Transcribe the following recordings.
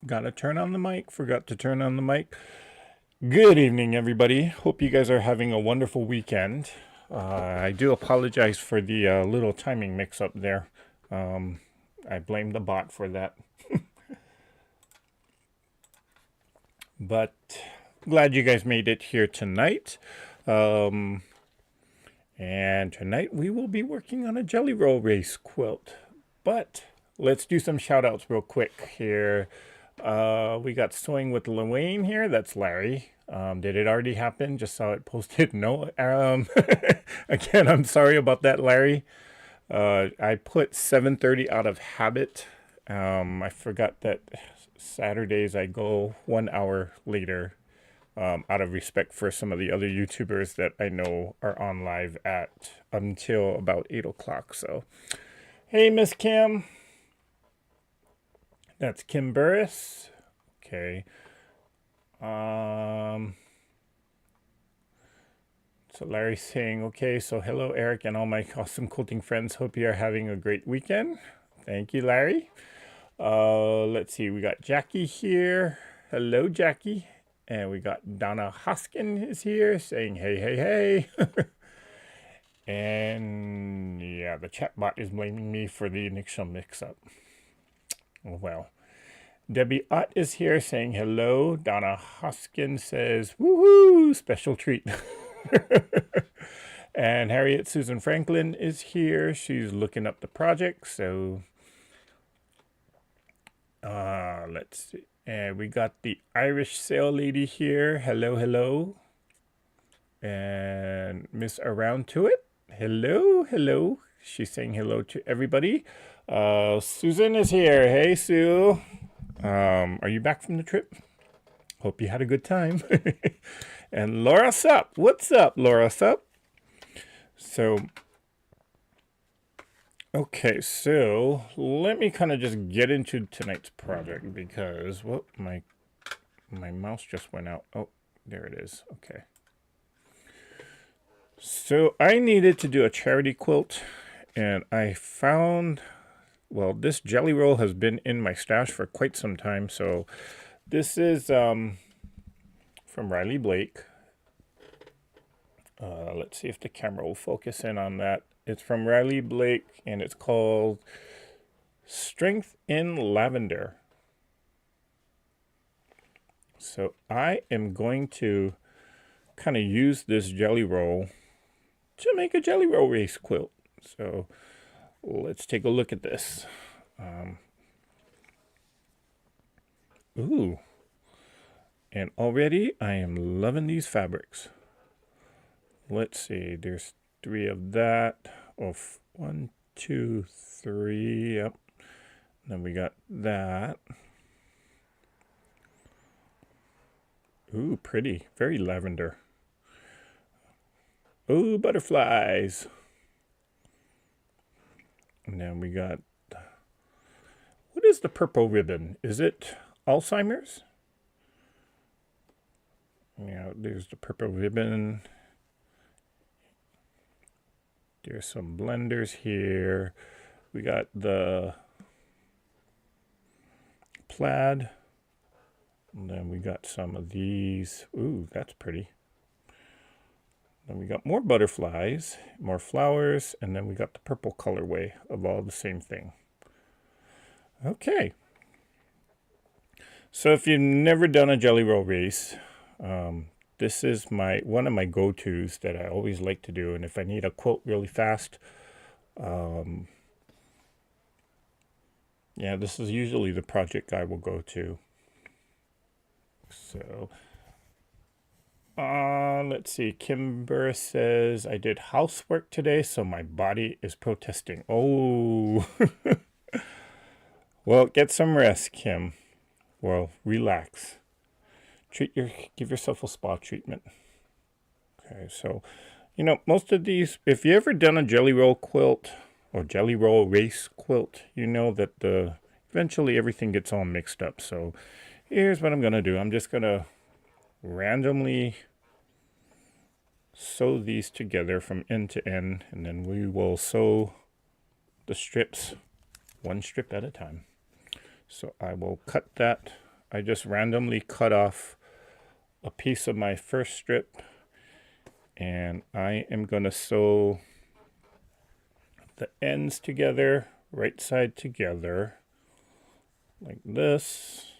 Gotta turn on the mic. Forgot to turn on the mic. Good evening, everybody. Hope you guys are having a wonderful weekend. I do apologize for the little timing mix up there. I blame the bot for that. But glad you guys made it here tonight. Um, and tonight we will be working on a Jellyroll Race quilt. But let's do some shout outs real quick here. We got Sewing with Lorraine here. That's Larry. Did it already happen? Just saw it posted. No. Again, I'm sorry about that, Larry. I put 7:30 out of habit. I forgot that Saturdays I go 1 hour later, out of respect for some of the other YouTubers that I know are on live at until about 8 o'clock. So, hey, Miss Kim. That's Kim Burris. Okay. So Larry's saying, okay, so hello, Eric, and all my awesome quilting friends. Hope you are having a great weekend. Thank you, Larry. Let's see, we got Jackie here. Hello, Jackie. And we got Donna Hoskin is here saying, hey, hey, hey. And yeah, the chat bot is blaming me for the initial mix-up. Oh, well. Debbie Ott is here saying hello. Donna Hoskin says, woohoo, special treat. And Harriet Susan Franklin is here. She's looking up the project. So let's see. And we got the Irish Sail Lady here. Hello, hello. And Miss Around to It. Hello, hello. She's saying hello to everybody. Susan is here. Hey, Sue. Are you back from the trip? Hope you had a good time. And Laura Sup. What's up, Laura Sup? So, okay, so let me kind of just get into tonight's project because, well, my mouse just went out. Oh, there it is. Okay. So I needed to do a charity quilt, and I found, well, this jelly roll has been in my stash for quite some time. So this is from Riley Blake. Let's see if the camera will focus in on that. It's from Riley Blake, and it's called Strength in Lavender. So I am going to kind of use this jelly roll to make a jelly roll race quilt. So let's take a look at this. Ooh. And already I am loving these fabrics. Let's see, there's 3 of that. Oh, 1, 2, 3. Yep. Then we got that. Ooh, pretty. Very lavender. Ooh, butterflies. And then we got, what is the purple ribbon? Is it Alzheimer's? Yeah, there's the purple ribbon. There's some blenders here. We got the plaid. And then we got some of these. Ooh, that's pretty. Then we got more butterflies, more flowers, and then we got the purple colorway of all the same thing. Okay. So if you've never done a jelly roll race, this is one of my go-tos that I always like to do. And if I need a quilt really fast, yeah, this is usually the project I will go to. So, let's see. Kimber says, I did housework today, so my body is protesting. Oh, well, get some rest, Kim. Well, relax. Give yourself a spa treatment. Okay, so, you know, most of these, if you ever done a jelly roll quilt or jelly roll race quilt, you know that eventually everything gets all mixed up. So here's what I'm going to do. I'm just going to randomly sew these together from end to end, and then we will sew the strips one strip at a time. So I will cut that I just randomly cut off a piece of my first strip, and I am going to sew the ends together, right side together, like this.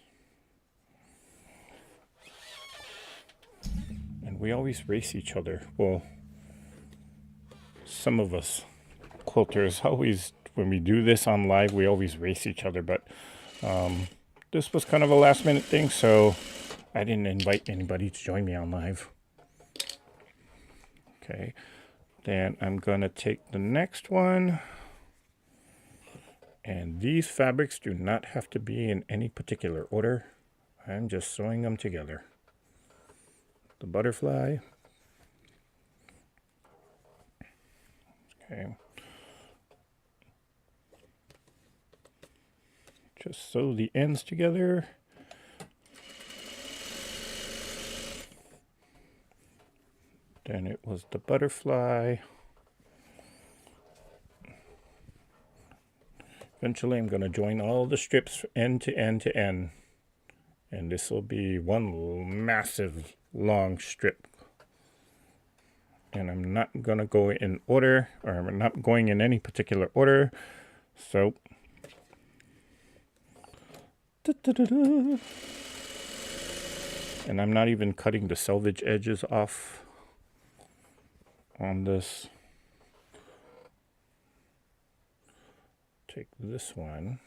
And we always race each other. Well, some of us quilters always, when we do this on live, we always race each other, but this was kind of a last minute thing, so I didn't invite anybody to join me on live. Okay, then I'm gonna take the next one, and these fabrics do not have to be in any particular order. I'm just sewing them together. The butterfly. Okay. Just sew the ends together. Then it was the butterfly. Eventually I'm going to join all the strips end to end to end. And this will be one massive long strip. And I'm not going to go in order, or I'm not going in any particular order. So, and I'm not even cutting the selvage edges off on this. Take this one.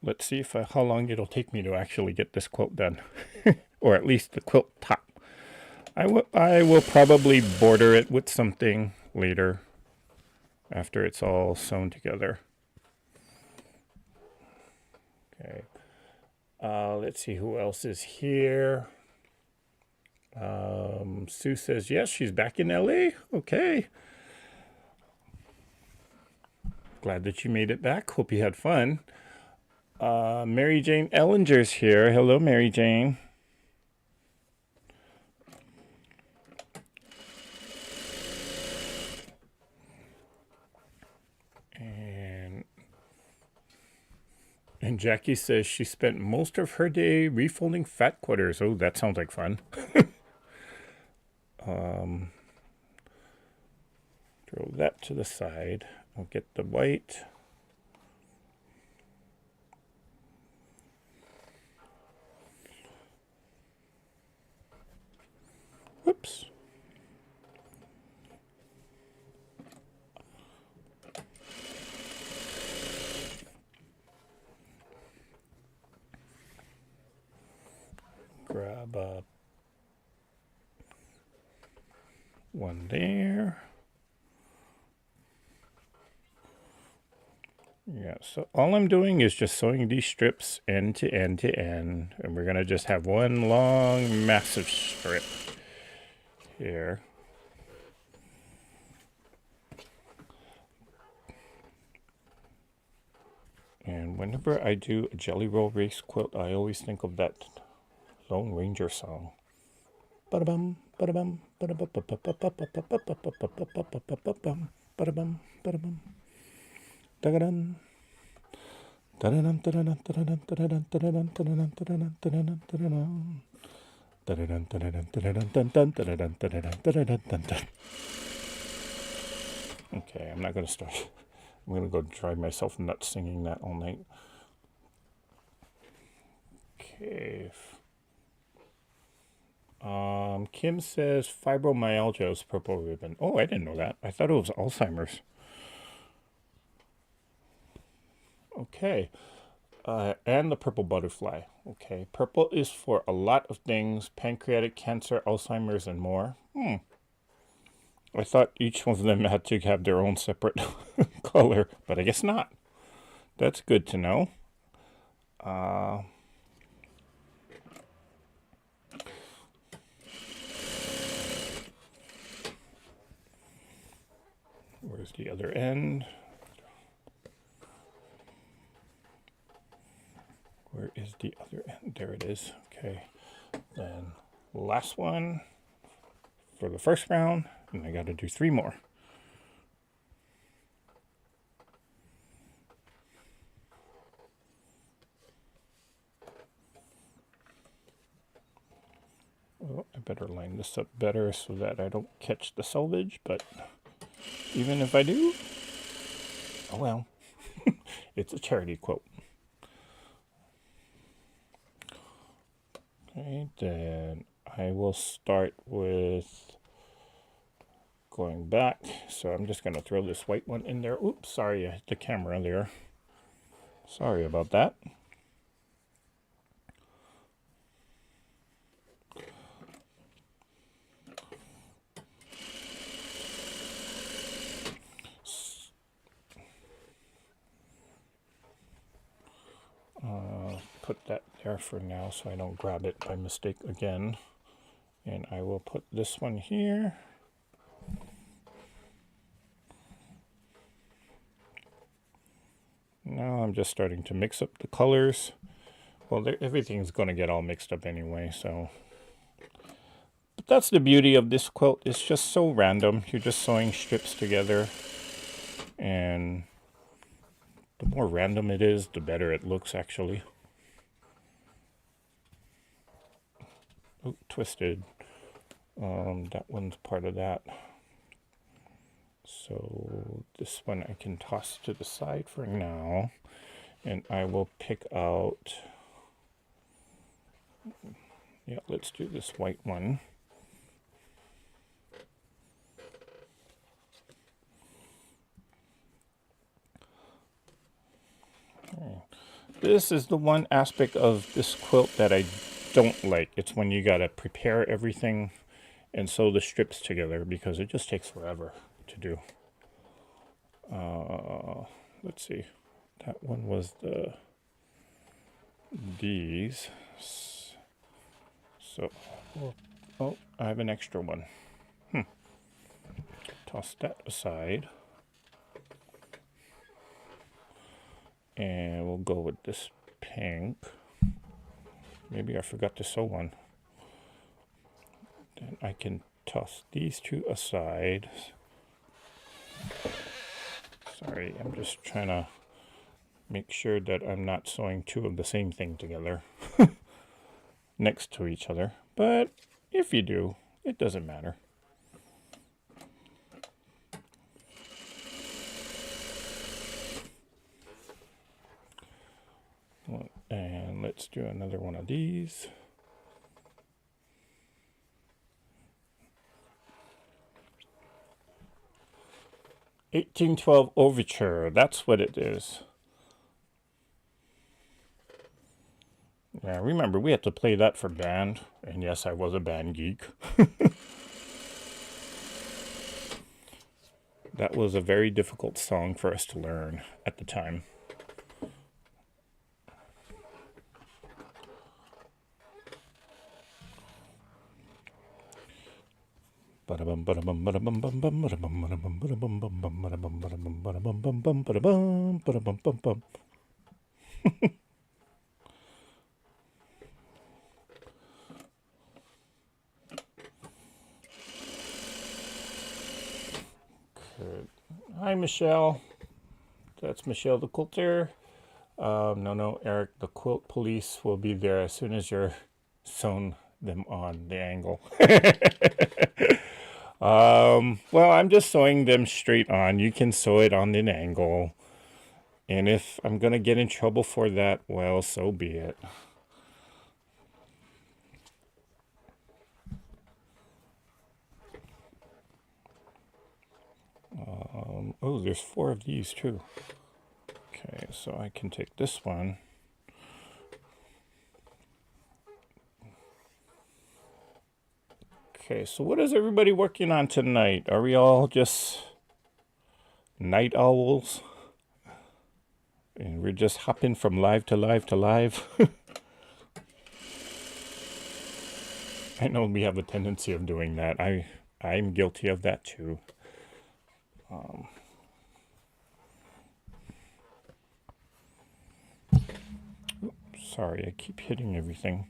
Let's see if how long it'll take me to actually get this quilt done. Or at least the quilt top. I will probably border it with something later after it's all sewn together. Okay. Let's see who else is here. Sue says, yes, she's back in LA. Okay. Glad that you made it back. Hope you had fun. Mary Jane Ellinger's here. Hello, Mary Jane. And Jackie says she spent most of her day refolding fat quarters. Oh, that sounds like fun. Throw that to the side. I'll get the white. Whoops. Grab one there. Yeah, so all I'm doing is just sewing these strips end to end to end, and we're gonna just have one long massive strip here. And whenever I do a Jellyroll Race quilt, I always think of that Lone Ranger song. Ba-da-bum, ba-da-bum, ba-da-bum, ba-da-bum, ba-da-bum, ba-da-bum. Da-da-dum. Da-da-dum, da-da-dum, da-da-dum, da-da-dum, da-da-dum, da-da-dum, da-da-dum, da-da-dum, da-da-dum. Da-da-dum, da-da-dum, da-da-dum, dun-dun, da-da-dum, da-da-dum, da-da-dum, dun-dun. Okay, I'm not going to start. I'm going to go drive myself nuts singing that all night. Okay. Kim says fibromyalgia is purple ribbon. Oh, I didn't know that. I thought it was Alzheimer's. Okay. And the purple butterfly. Okay. Purple is for a lot of things. Pancreatic cancer, Alzheimer's, and more. I thought each one of them had to have their own separate color, but I guess not. That's good to know. Where's the other end? Where is the other end? There it is. Okay. Then last one for the first round, and I got to do 3 more. Oh, I better line this up better so that I don't catch the selvage, but even if I do, oh well, it's a charity quilt. Okay, then I will start with going back. So I'm just going to throw this white one in there. Oops, sorry, I hit the camera there. Sorry about that. Put that there for now so I don't grab it by mistake again. And I will put this one here. Now I'm just starting to mix up the colors. Well, everything's going to get all mixed up anyway, so. But that's the beauty of this quilt. It's just so random. You're just sewing strips together. And the more random it is, the better it looks, actually. Oh, twisted. That one's part of that. So this one I can toss to the side for now. And I will pick out, yeah, let's do this white one. This is the one aspect of this quilt that I don't like. It's when you gotta prepare everything and sew the strips together, because it just takes forever to do. Let's see. That one was these. So, oh, I have an extra one. Toss that aside. And we'll go with this pink. Maybe I forgot to sew one. Then I can toss these two aside. Sorry, I'm just trying to make sure that I'm not sewing two of the same thing together next to each other. But if you do, it doesn't matter. And let's do another one of these. "1812 Overture," that's what it is. Yeah, remember, we had to play that for band. And yes, I was a band geek. That was a very difficult song for us to learn at the time. Hi, Michelle. That's Michelle the quilter. No, Eric, the quilt police will be there as soon as you're sewn them on the angle. Well, I'm just sewing them straight on. You can sew it on an angle. And if I'm going to get in trouble for that, well, so be it. Oh, there's 4 of these too. Okay, so I can take this one. Okay, so what is everybody working on tonight? Are we all just night owls? And we're just hopping from live to live to live? I know we have a tendency of doing that. I'm guilty of that too. Sorry, I keep hitting everything.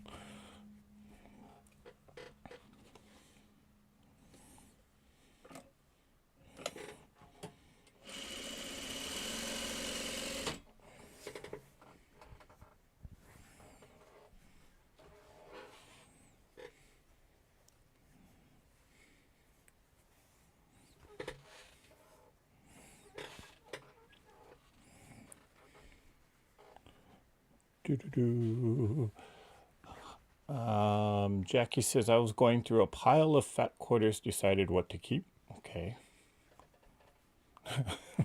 Jackie says, I was going through a pile of fat quarters, decided what to keep. Okay.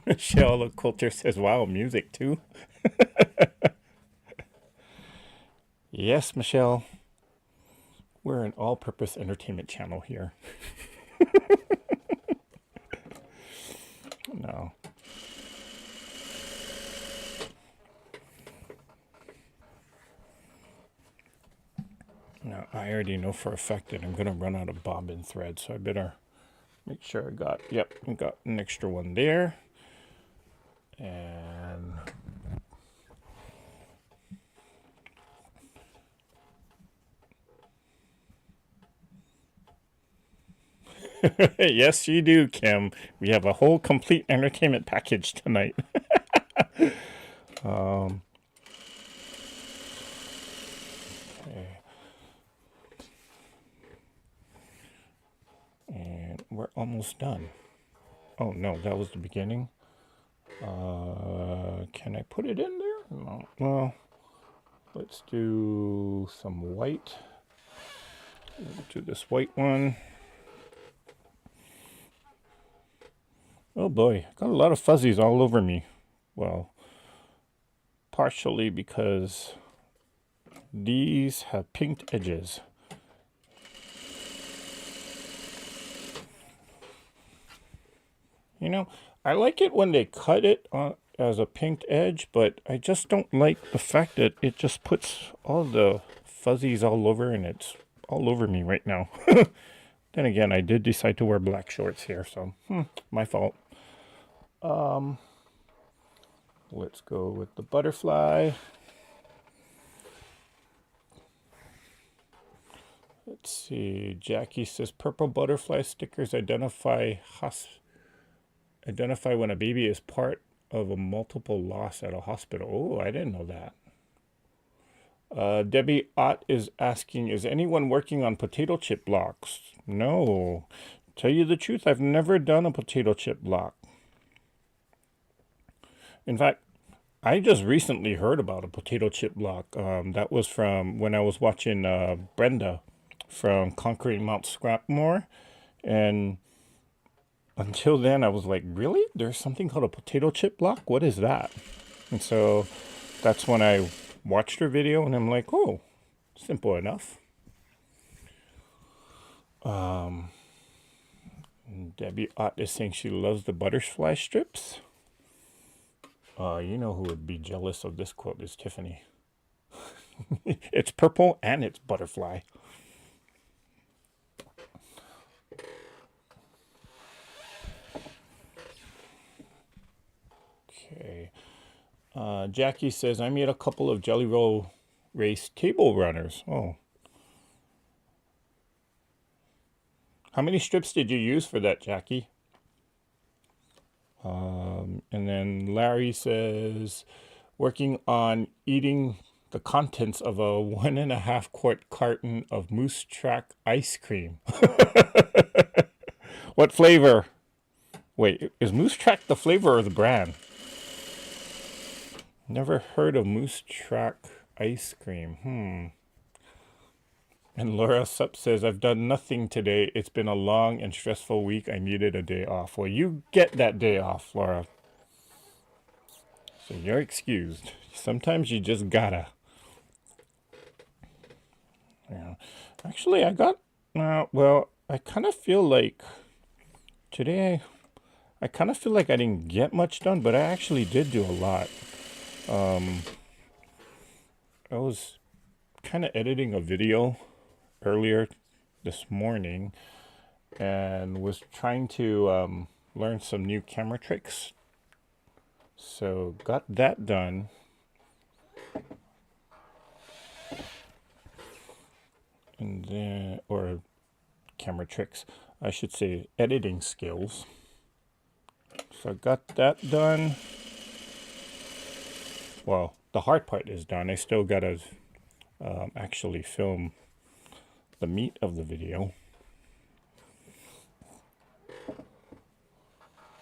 Michelle the Quilter says, wow, music too. Yes, Michelle. We're an all-purpose entertainment channel here. No. No, I already know for a fact that I'm going to run out of bobbin thread, so I better make sure I got an extra one there. And yes, you do, Kim. We have a whole complete entertainment package tonight. Okay. And we're almost done. Oh no, that was the beginning. Can I put it in there? No. Well, let's do some white. We'll do this white one. Oh boy, got a lot of fuzzies all over me. Well, partially because these have pinked edges. You know, I like it when they cut it as a pinked edge, but I just don't like the fact that it just puts all the fuzzies all over, and it's all over me right now. Then again, I did decide to wear black shorts here, so my fault. Let's go with the butterfly. Let's see. Jackie says purple butterfly stickers identify when a baby is part of a multiple loss at a hospital. Oh, I didn't know that. Debbie Ott is asking, is anyone working on potato chip blocks? No. Tell you the truth, I've never done a potato chip block. In fact, I just recently heard about a potato chip block. That was from when I was watching Brenda from Conquering Mount Scrapmore. And until then, I was like, really? There's something called a potato chip block? What is that? And so that's when I watched her video, and I'm like, oh, simple enough. Debbie Ott is saying she loves the butterfly strips. You know who would be jealous of this quilt is Tiffany. It's purple and it's butterfly. Okay. Jackie says, I made a couple of Jellyroll Race table runners. Oh. How many strips did you use for that, Jackie? And then Larry says, working on eating the contents of a 1.5 quart carton of Moose Track ice cream. What flavor? Wait, is Moose Track the flavor or the brand? Never heard of Moose Track ice cream. And Laura Sup says, I've done nothing today. It's been a long and stressful week. I needed a day off. Well, you get that day off, Laura. So you're excused. Sometimes you just gotta. Yeah. Actually, I got, well, I kind of feel like today, I kind of feel like I didn't get much done, but I actually did do a lot. I was kind of editing a video earlier this morning and was trying to learn some new camera tricks. So got that done. And then, or camera tricks, I should say editing skills. So I got that done. Well, the hard part is done. I still gotta actually film the meat of the video.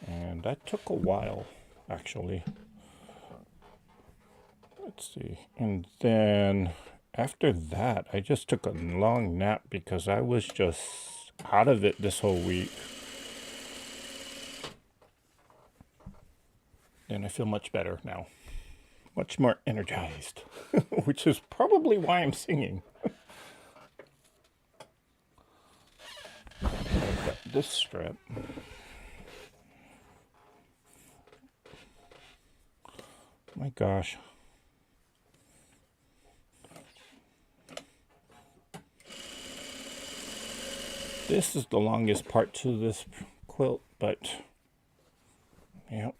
And that took a while, actually. Let's see. And then after that, I just took a long nap because I was just out of it this whole week. And I feel much better now. Much more energized, which is probably why I'm singing. I've got this strip. My gosh. This is the longest part to this quilt, but yeah.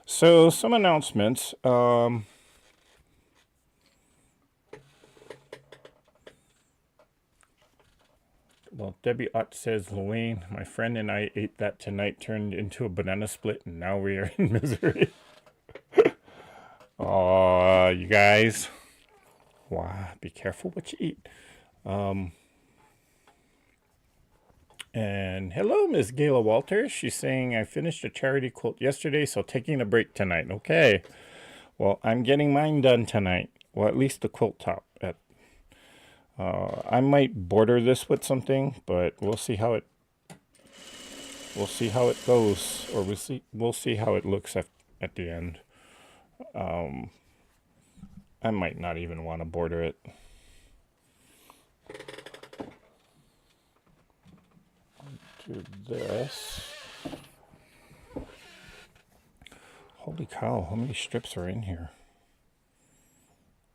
So some announcements. Well, Debbie Ott says, Luane, my friend and I ate that tonight, turned into a banana split, and now we are in misery. Oh, you guys. Wow, be careful what you eat. And hello, Miss Gayla Walters. She's saying, I finished a charity quilt yesterday, so taking a break tonight. Okay. Well, I'm getting mine done tonight. Well, at least the quilt top. I might border this with something, but we'll see how it goes, or we'll see how it looks at the end. I might not even want to border it. Do this. Holy cow, how many strips are in here?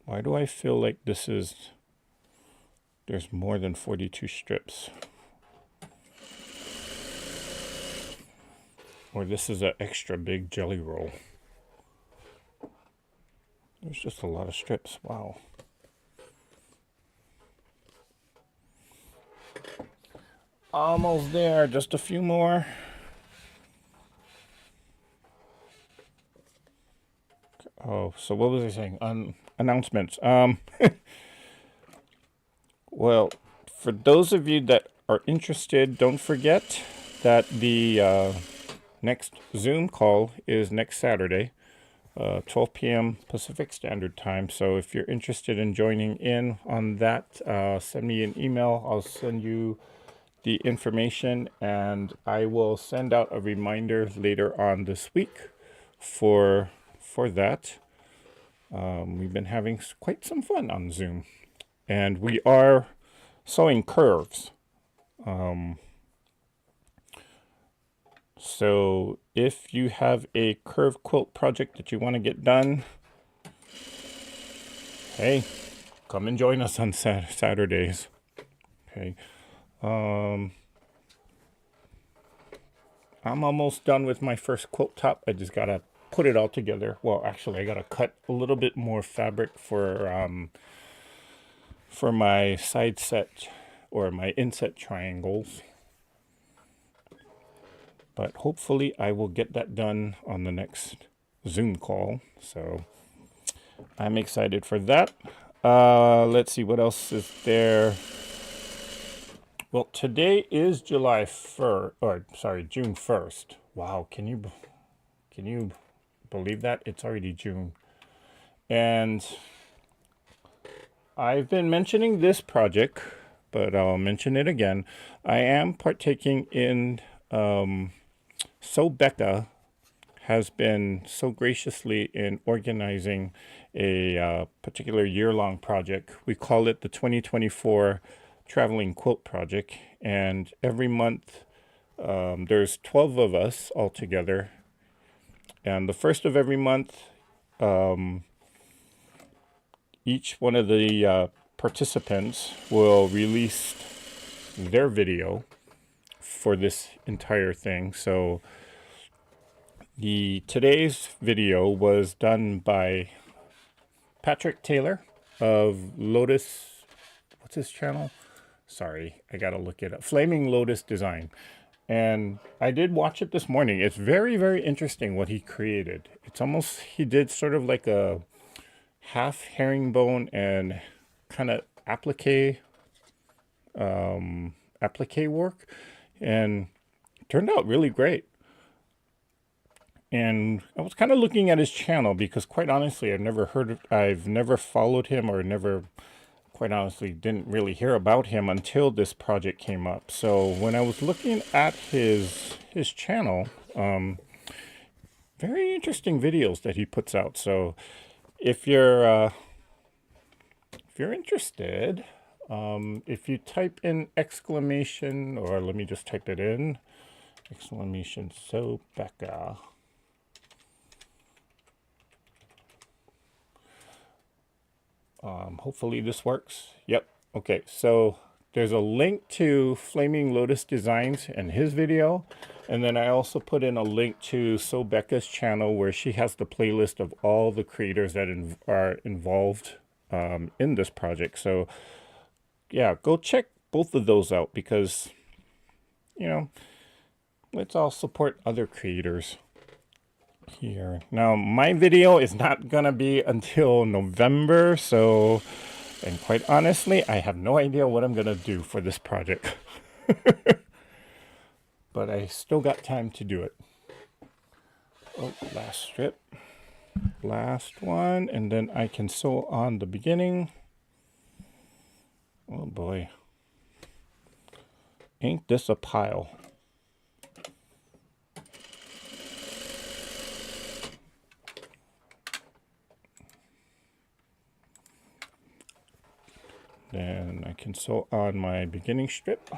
Why do I feel like there's more than 42 strips? Or this is an extra big jelly roll. There's just a lot of strips. Wow. Almost there. Just a few more. Oh, so what was I saying? Announcements. Well, for those of you that are interested, don't forget that the next Zoom call is next Saturday, 12 p.m. Pacific Standard Time. So if you're interested in joining in on that, send me an email. I'll send you the information, and I will send out a reminder later on this week for that. We've been having quite some fun on Zoom, and we are sewing curves. So if you have a curve quilt project that you want to get done, hey, come and join us on Saturdays. Okay. I'm almost done with my first quilt top. I just gotta put it all together. Well, actually, I gotta cut a little bit more fabric for my side set or my inset triangles. But hopefully I will get that done on the next Zoom call. So I'm excited for that. Let's see what else is there. Well, today is June 1st. Wow, can you believe that? It's already June. And I've been mentioning this project, but I'll mention it again. I am partaking in So Becca has been so graciously in organizing a particular year-long project. We call it the 2024 Traveling Quilt Project, and every month there's 12 of us all together, and the first of every month each one of the participants will release their video for this entire thing. So today's video was done by Patrick Taylor of Lotus. What's his channel? Sorry, I gotta look it up. Flaming Lotus Design. And I did watch it this morning. It's very, very interesting what he created. It's almost, he did sort of like a half herringbone and kind of applique work, and it turned out really great. And I was kind of looking at his channel because, quite honestly, I've never followed him, or never, quite honestly, didn't really hear about him until this project came up. So when I was looking at his channel, very interesting videos that he puts out. So if you're interested, if you type in exclamation, or let me just type it in, exclamation Sobecca. Hopefully this works. Yep. Okay, so there's a link to Flaming Lotus Designs and his video. And then I also put in a link to Sobecca's channel, where she has the playlist of all the creators that are involved in this project. So yeah, go check both of those out, because, you know, let's all support other creators here. Now, my video is not gonna be until November, so, and quite honestly, I have no idea what I'm gonna do for this project. But I still got time to do it. Oh, last strip. Last one, and then I can sew on the beginning. Oh boy. Ain't this a pile? Then I can sew on my beginning strip.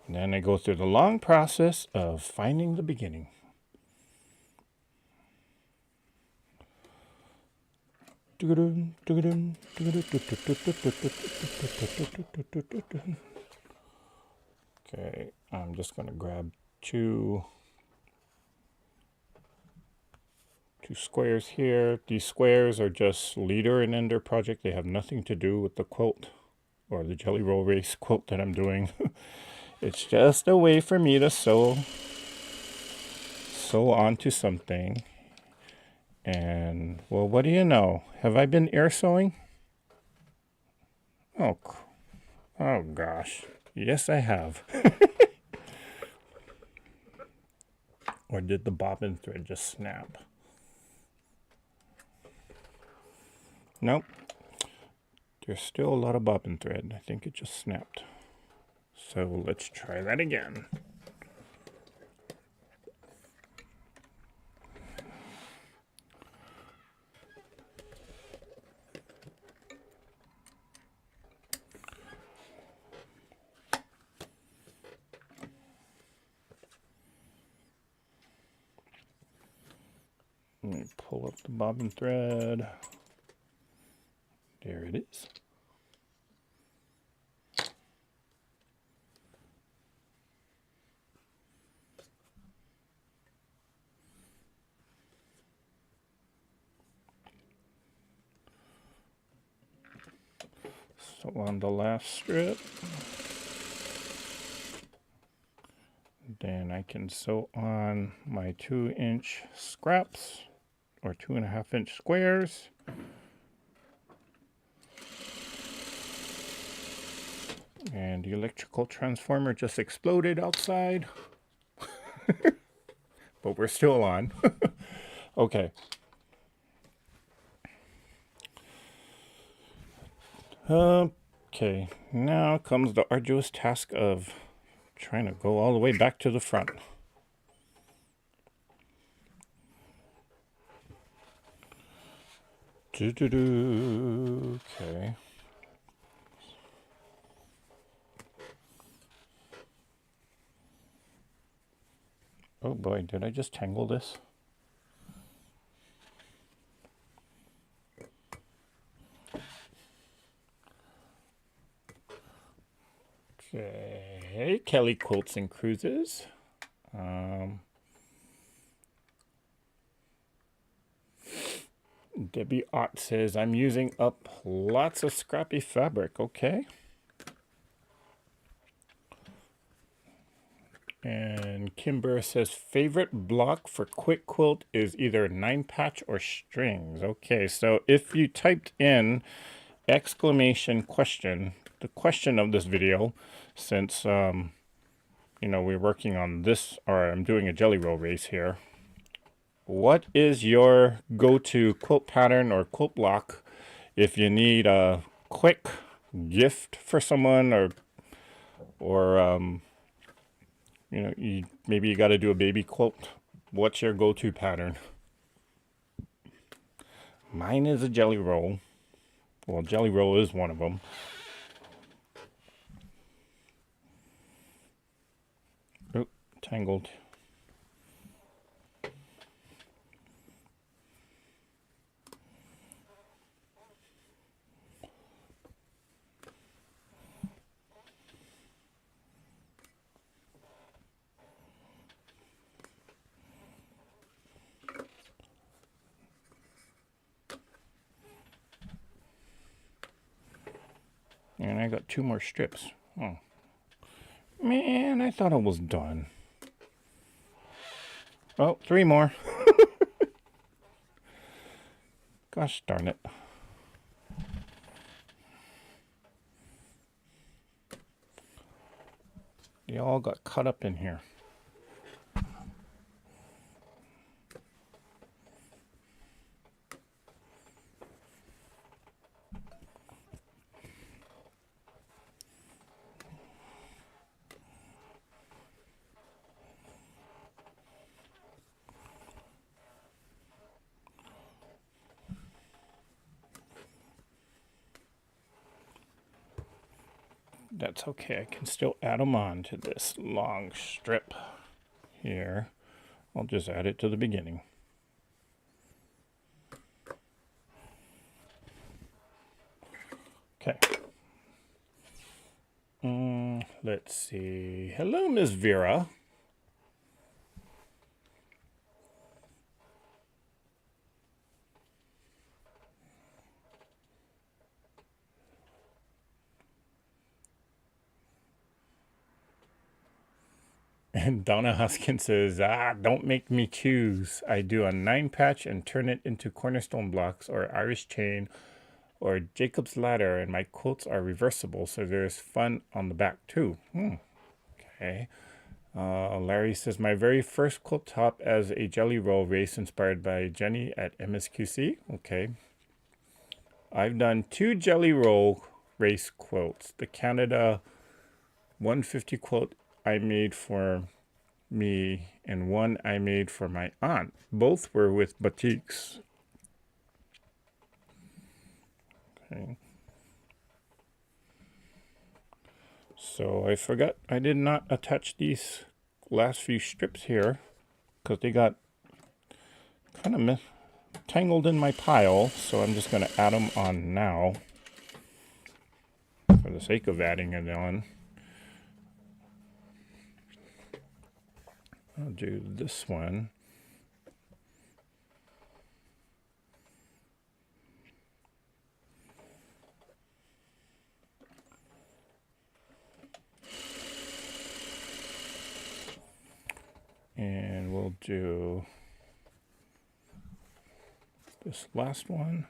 And then I go through the long process of finding the beginning. Okay, I'm just going to grab two squares here. These squares are just leader and ender project. They have nothing to do with the quilt, or the Jellyroll Race quilt that I'm doing. It's just a way for me to sew onto something. And, well, what do you know? Have I been air sewing? Oh gosh. Yes, I have. Or did the bobbin thread just snap? Nope. There's still a lot of bobbin thread. I think it just snapped. So let's try that again. Let me pull up the bobbin thread. There it is. So on the last strip, then I can sew on my 2-inch scraps, or 2.5-inch squares. And the electrical transformer just exploded outside. But we're still on. Okay. Okay, now comes the arduous task of trying to go all the way back to the front. Okay. Oh boy, did I just tangle this? Okay, Kelly Quilts and Cruises. Debbie Ott says, I'm using up lots of scrappy fabric. Okay. And Kimber says, favorite block for quick quilt is either 9-patch or strings. Okay, so if you typed in exclamation question, the question of this video, since, you know, we're working on this, or I'm doing a Jellyroll Race here, what is your go-to quilt pattern or quilt block if you need a quick gift for someone, or you know, maybe you got to do a baby quilt. What's your go-to pattern? Mine is a jelly roll. Well, jelly roll is one of them. Oh, tangled. And I got 2 more strips. Oh. Man, I thought I was done. Oh, 3 more. Gosh darn it. They all got cut up in here. That's okay. I can still add them on to this long strip here. I'll just add it to the beginning. Okay. Let's see. Hello, Miss Vera. And Donna Hoskins says, don't make me choose. I do a 9-patch and turn it into cornerstone blocks or Irish chain or Jacob's ladder, and my quilts are reversible, so there's fun on the back too. Okay. Larry says, my very first quilt top as a Jellyroll Race inspired by Jenny at MSQC. Okay. I've done 2 Jellyroll Race quilts. The Canada 150 quilt I made for me and one I made for my aunt. Both were with batiks. Okay. So I forgot I did not attach these last few strips here because they got kind of tangled in my pile, so I'm just going to add them on now for the sake of adding it on. I'll do this one. And we'll do this last one.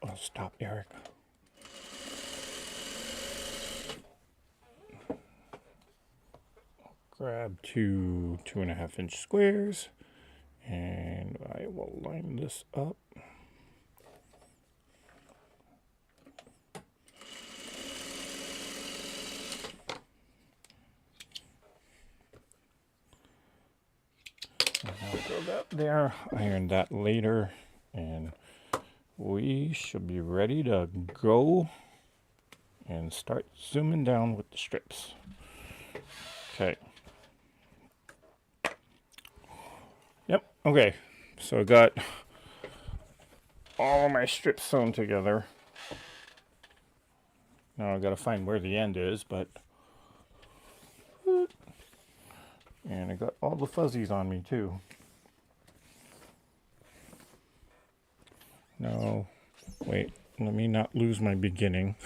Oh, stop, Eric. Grab 2 2.5-inch squares, and I will line this up. And I'll throw that there, iron that later, and we should be ready to go and start zooming down with the strips. Okay. Yep, okay. So I got all my strips sewn together. Now I gotta find where the end is, but and I got all the fuzzies on me too. No, wait, let me not lose my beginning.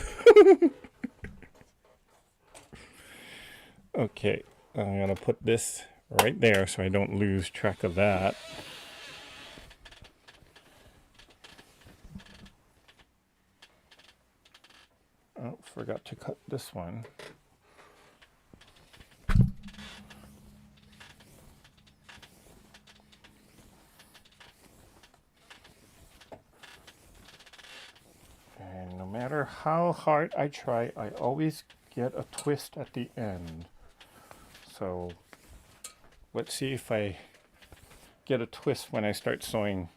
Okay, I'm gonna put this right there so I don't lose track of that. Oh, forgot to cut this one. And no matter how hard I try, I always get a twist at the end. So let's see if I get a twist when I start sewing.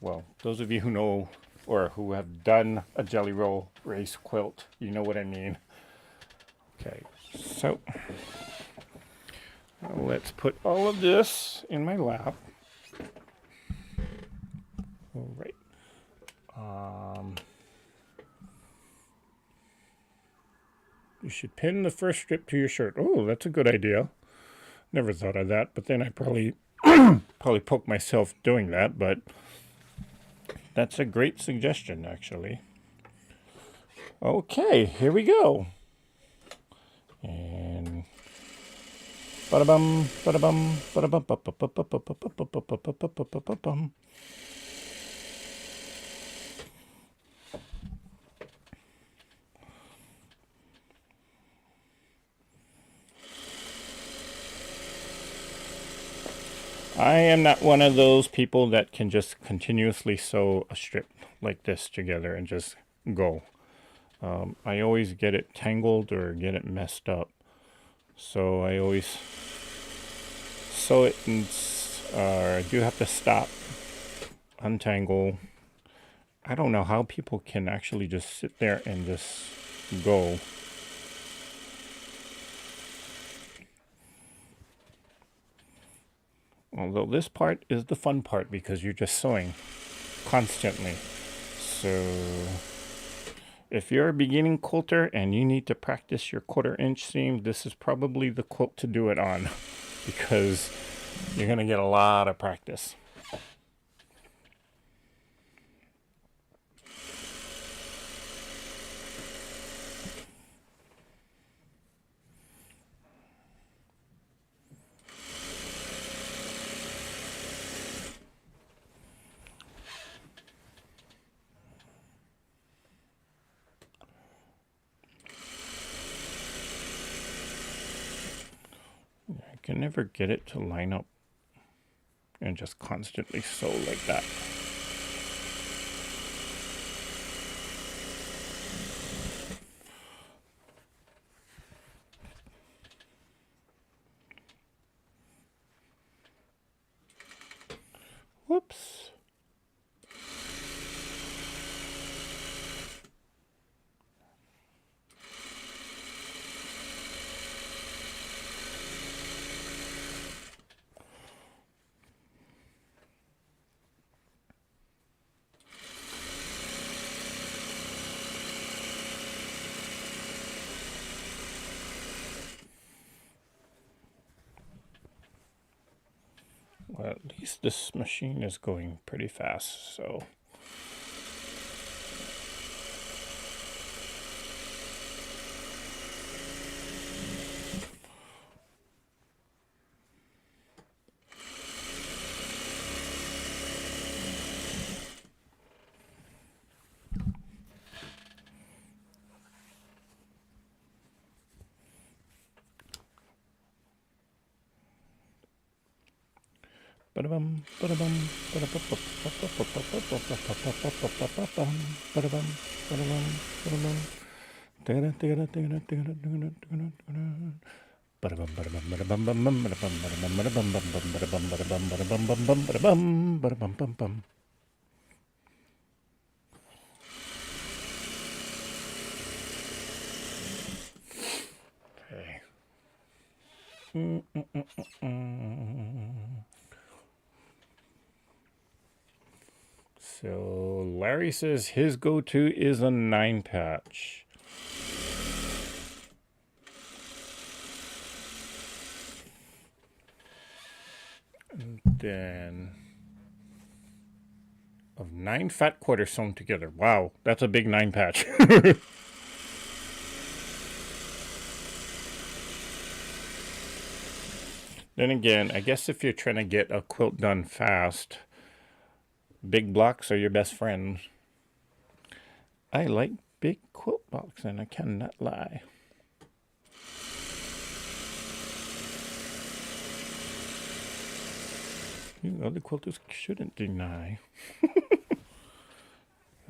Well, those of you who know or who have done a Jellyroll Race quilt, you know what I mean. Okay, so let's put all of this in my lap. All right. You should pin the first strip to your shirt. Oh, that's a good idea. Never thought of that, but then I probably poke myself doing that, but that's a great suggestion, actually. Okay, here we go. And ba-da-bum, ba-da-bum, ba-da-bum, ba-da-bum. I am not one of those people that can just continuously sew a strip like this together and just go. I always get it tangled or get it messed up. So I always sew it and I do have to stop, untangle. I don't know how people can actually just sit there and just go. Although this part is the fun part because you're just sewing constantly. So if you're a beginning quilter and you need to practice your 1/4 inch seam, this is probably the quilt to do it on because you're going to get a lot of practice. I can never get it to line up and just constantly sew like that. Whoops. Well, at least this machine is going pretty fast, so. Ba-da-bum, ba-da-bum, ba-da-bum, ba-da-bum, ba-da-bum, ba-da-bum. Ba-da-bum, ba-da-bum, ba-da-bum, bum, ba-da-bum, ba-da-bum, ba-da-bum, bum, bum, ba-da-bum, ba-da-bum, ba-da-bum, bum, bum, ba-da-bum, ba-da-bum, bum, bum. Okay. So Larry says his go-to is a 9 patch. And then of 9 fat quarters sewn together. Wow, that's a big 9 patch. Then again, I guess if you're trying to get a quilt done fast, big blocks are your best friend. I like big quilt box, and I cannot lie. You know, the quilters shouldn't deny.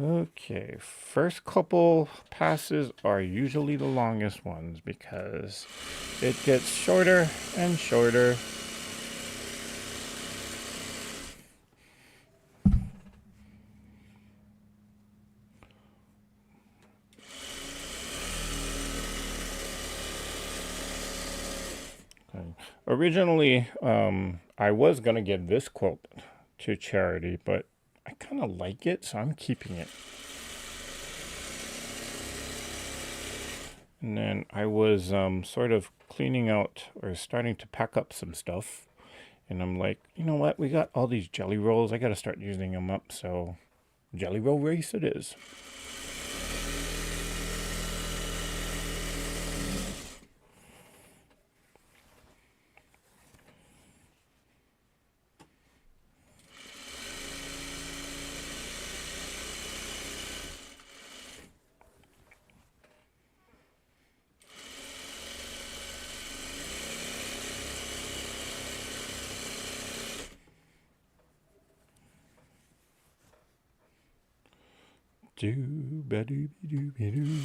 Okay, first couple passes are usually the longest ones because it gets shorter and shorter. Okay. Originally, I was going to give this quilt to charity, but I kind of like it, so I'm keeping it. And then I was sort of cleaning out or starting to pack up some stuff. And I'm like, you know what? We got all these jelly rolls. I got to start using them up. So Jellyroll Race it is. Do-ba-doo-ba-doo-ba-doo.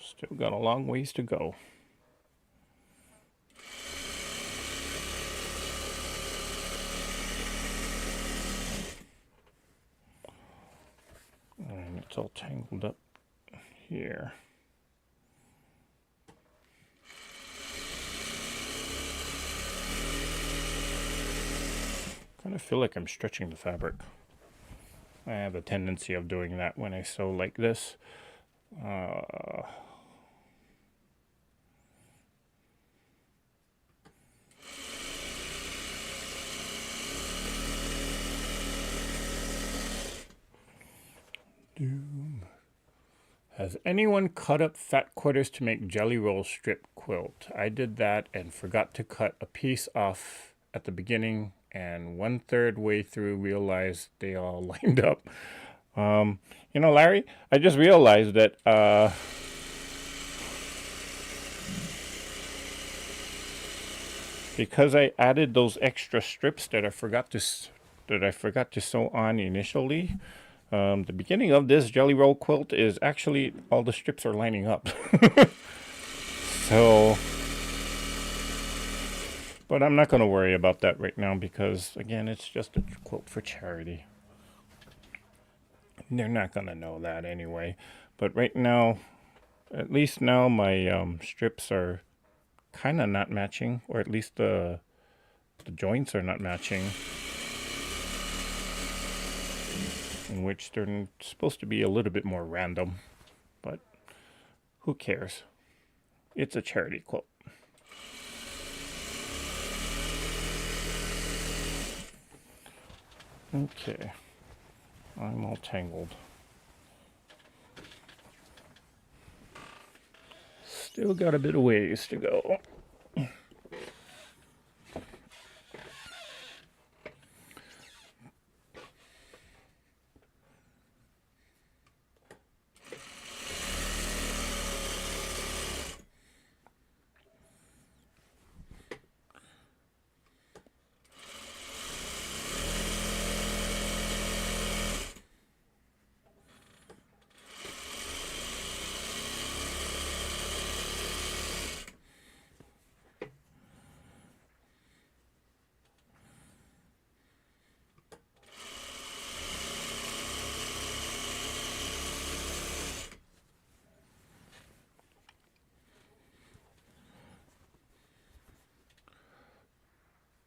Still got a long ways to go. And it's all tangled up here. Kind of feel like I'm stretching the fabric. I have a tendency of doing that when I sew like this. Has anyone cut up fat quarters to make jelly roll strip quilt? I did that and forgot to cut a piece off at the beginning, and 1/3 way through realized they all lined up. You know, Larry, I just realized that because I added those extra strips that I forgot to sew on initially. The beginning of this jelly roll quilt is actually all the strips are lining up. So, but I'm not going to worry about that right now because, again, it's just a quilt for charity. They're not going to know that anyway. But right now, at least now my strips are kind of not matching, or at least the joints are not matching. In which they're supposed to be a little bit more random, but who cares? It's a charity quilt. Okay, I'm all tangled. Still got a bit of ways to go.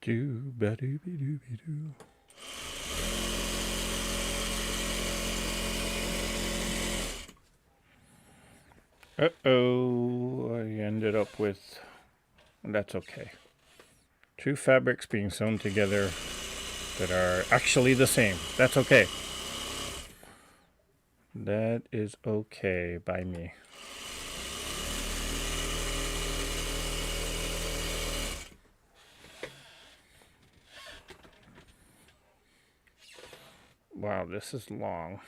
Do-ba-doo-be-doo-be-doo. Uh-oh, I ended ended up with, that's okay. Two fabrics being sewn together that are actually the same. That's okay. That is okay by me. Wow, this is long.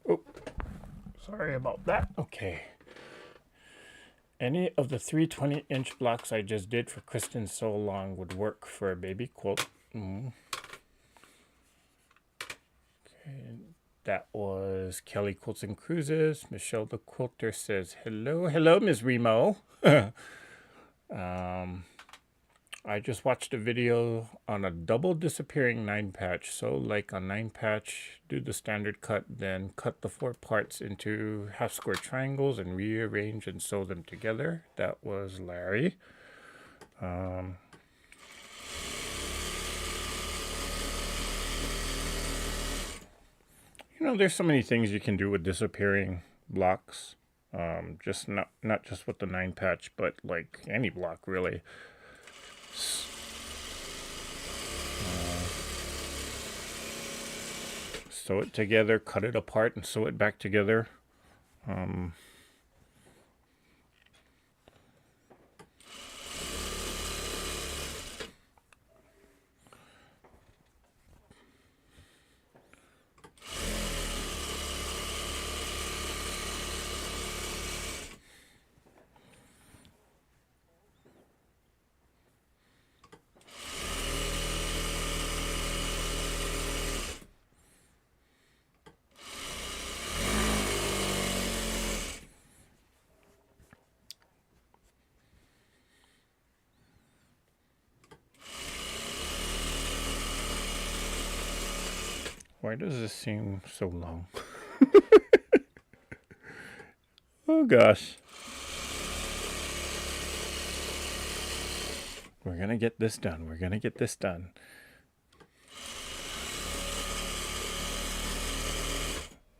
Oh, sorry about that. Okay. Any of the 3 20-inch blocks I just did for Kristen So Long would work for a baby quilt. Okay. That was Kelly Quilts and Cruises. Michelle the Quilter says, hello, hello, Ms. Remo. I just watched a video on a double disappearing 9-patch. So like a 9-patch, do the standard cut, then cut the 4 parts into half square triangles and rearrange and sew them together. That was Larry. You know, there's so many things you can do with disappearing blocks. Just not just with the 9-patch, but like any block really. Sew it together, cut it apart, and sew it back together. Why does this seem so long? Oh gosh. We're gonna get this done. We're gonna get this done.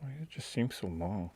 Why it just seems so long?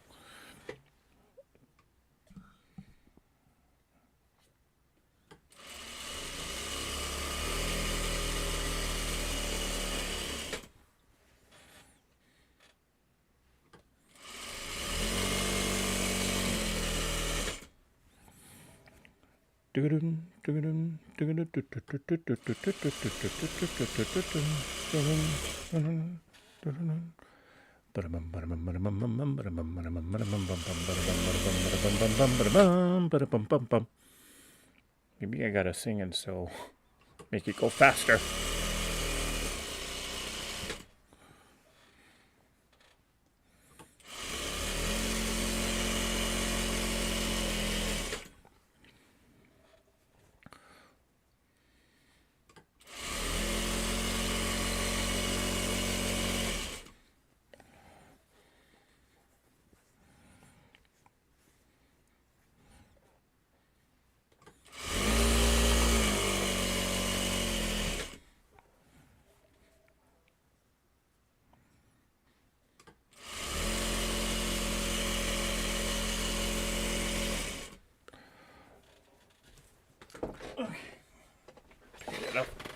Maybe I gotta sing and so make it go faster.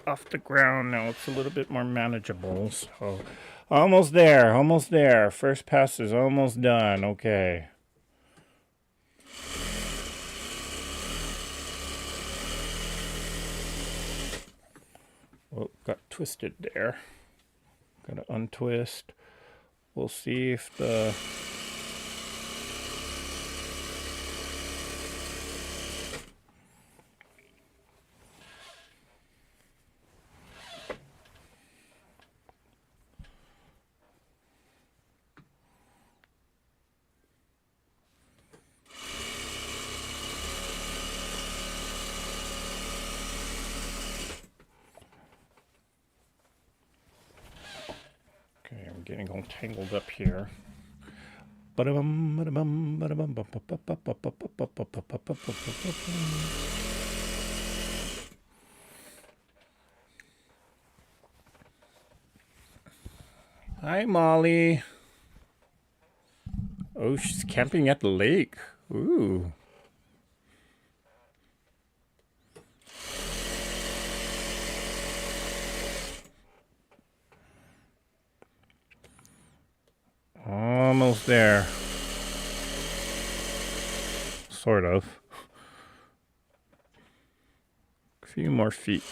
Off the ground now. It's a little bit more manageable. So almost there, almost there. First pass is almost done. Okay. Oh, got twisted there. Gotta untwist. We'll see if the I'm getting all tangled up here. Hi, Molly. Oh, she's camping at the lake. Ooh. Almost there. Sort of. A few more feet.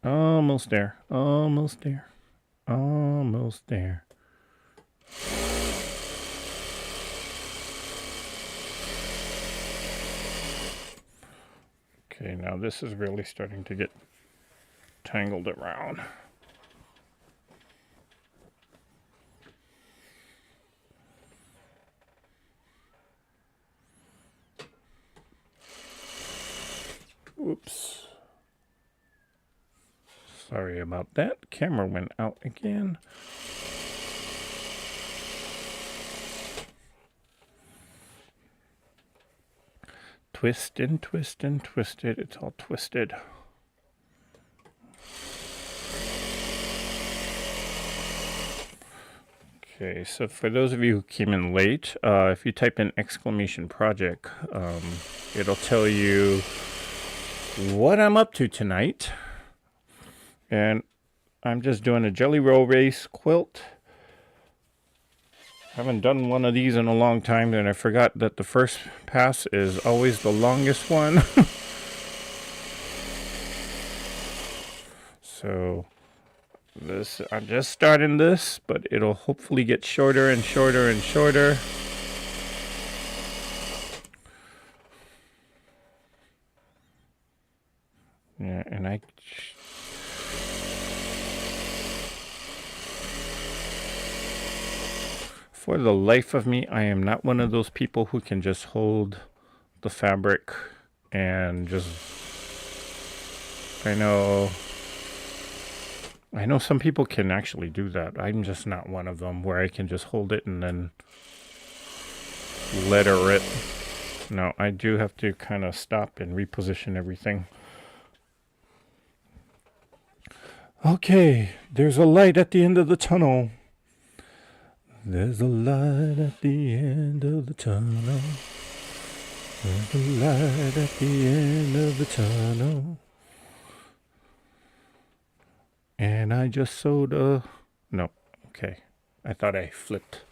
Almost there. Almost there. Almost there. Okay, now this is really starting to get tangled around. Oops. Sorry about that. Camera went out again. Twist and twist and twist it. It's all twisted. Okay, so for those of you who came in late, if you type in !project, it'll tell you what I'm up to tonight. And I'm just doing a Jellyroll Race quilt. I haven't done one of these in a long time, and I forgot that the first pass is always the longest one. So this, I'm just starting this, but it'll hopefully get shorter and shorter and shorter. Yeah, and for the life of me, I am not one of those people who can just hold the fabric and just, I know some people can actually do that. I'm just not one of them where I can just hold it and then let it rip. No, I do have to kind of stop and reposition everything. Okay, there's a light at the end of the tunnel. There's a light at the end of the tunnel. There's a light at the end of the tunnel. And I just sewed no, okay. I thought I flipped.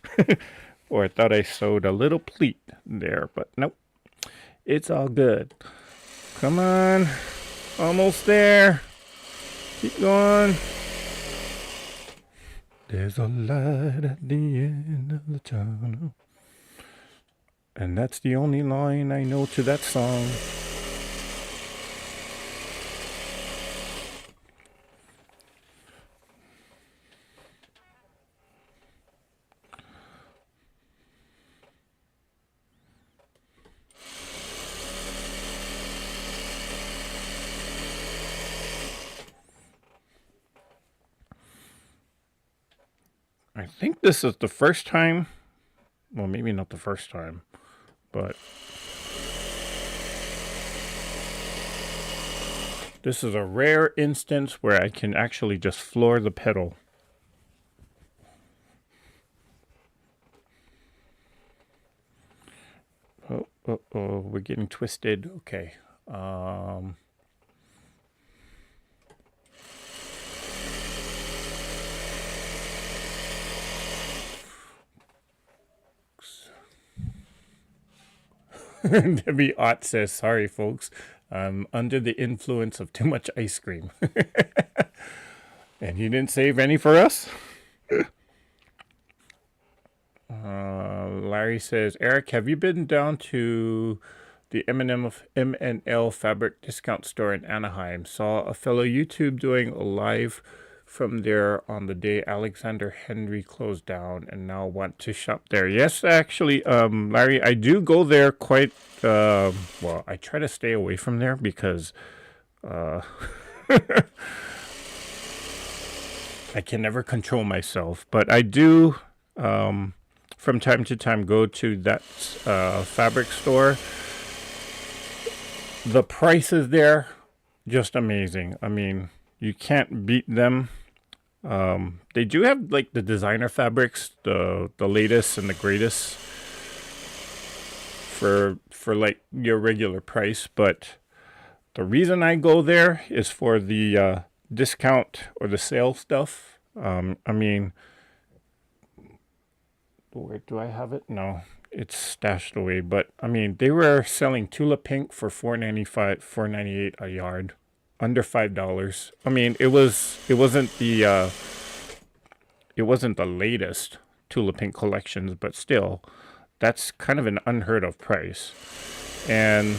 Or I thought I sewed a little pleat there, but nope. It's all good. Come on. Almost there. Keep going. There's a light at the end of the tunnel. And that's the only line I know to that song. I think this is the first time, well, maybe not the first time, but this is a rare instance where I can actually just floor the pedal. Oh, we're getting twisted. Okay. Debbie Ott says, sorry, folks. I'm under the influence of too much ice cream. And you didn't save any for us? Larry says, Eric, have you been down to the M&L fabric discount store in Anaheim? Saw a fellow YouTube doing a live from there on the day Alexander Henry closed down and now want to shop there. Yes, actually, Larry, I do go there quite, well, I try to stay away from there because I can never control myself, but I do from time to time go to that fabric store. The prices there, just amazing. I mean, you can't beat them. They do have like the designer fabrics, the latest and the greatest for like your regular price, but the reason I go there is for the discount or the sale stuff. I mean, where do I have it? No, it's stashed away. But I mean, they were selling Tula Pink for $4.95, $4.98 a yard, under $5. I mean, it wasn't the latest Tula Pink collections, but still, that's kind of an unheard of price. And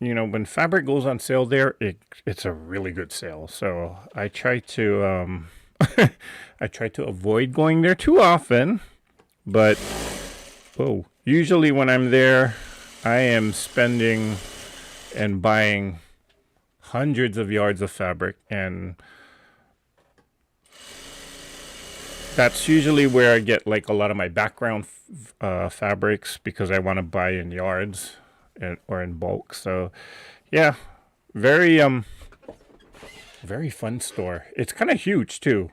you know, when fabric goes on sale there, it's a really good sale. So I try to I try to avoid going there too often, but usually when I'm there, I am spending and buying hundreds of yards of fabric, and that's usually where I get like a lot of my background fabrics because I want to buy in yards or in bulk. So yeah, very very fun store. It's kind of huge too.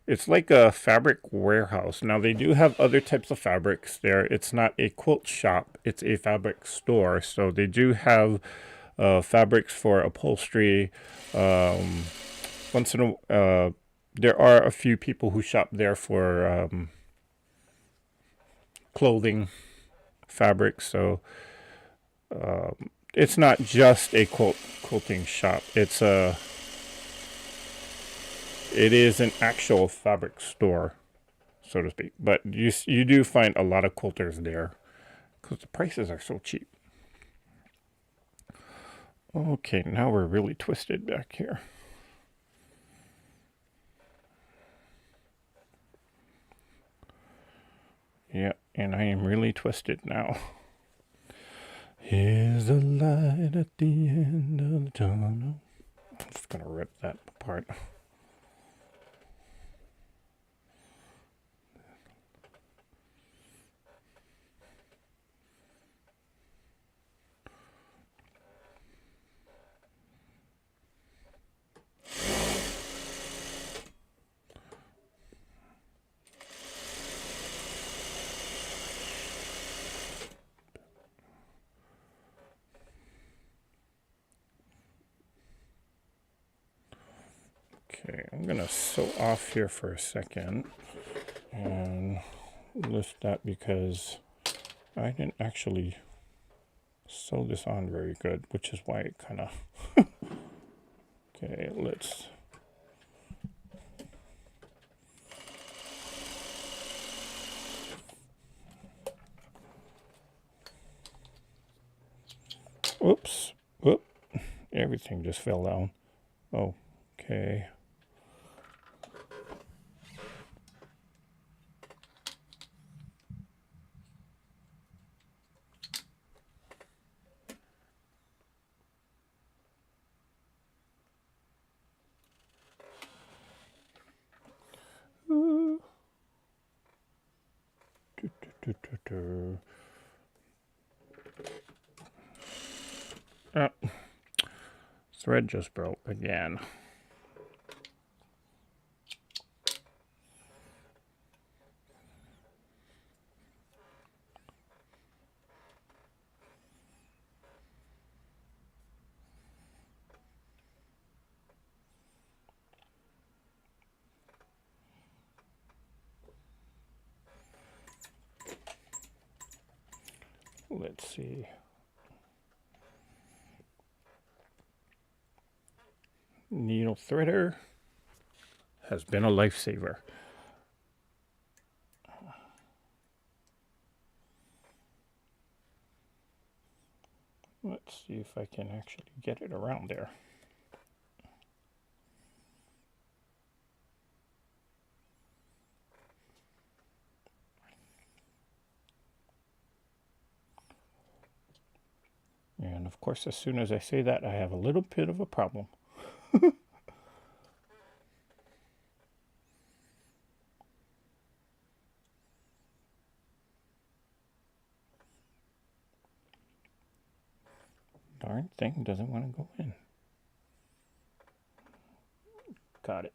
It's like a fabric warehouse. Now they do have other types of fabrics there. It's not a quilt shop, it's a fabric store. So they do have fabrics for upholstery. Once in a there are a few people who shop there for clothing fabrics. So it's not just a quilting shop. It is an actual fabric store, so to speak. But you do find a lot of quilters there because the prices are so cheap. Okay, now we're really twisted back here. Yeah, and I am really twisted now. Here's the light at the end of the tunnel. I'm just gonna rip that apart. Okay, I'm gonna sew off here for a second and lift that because I didn't actually sew this on very good, which is why it kind of okay, let's oops, whoop, everything just fell down. Oh, okay. Thread just broke again. let's see. Needle threader has been a lifesaver. Let's see if I can actually get it around there. And of course, as soon as I say that, I have a little bit of a problem. Darn thing doesn't want to go in. Got it.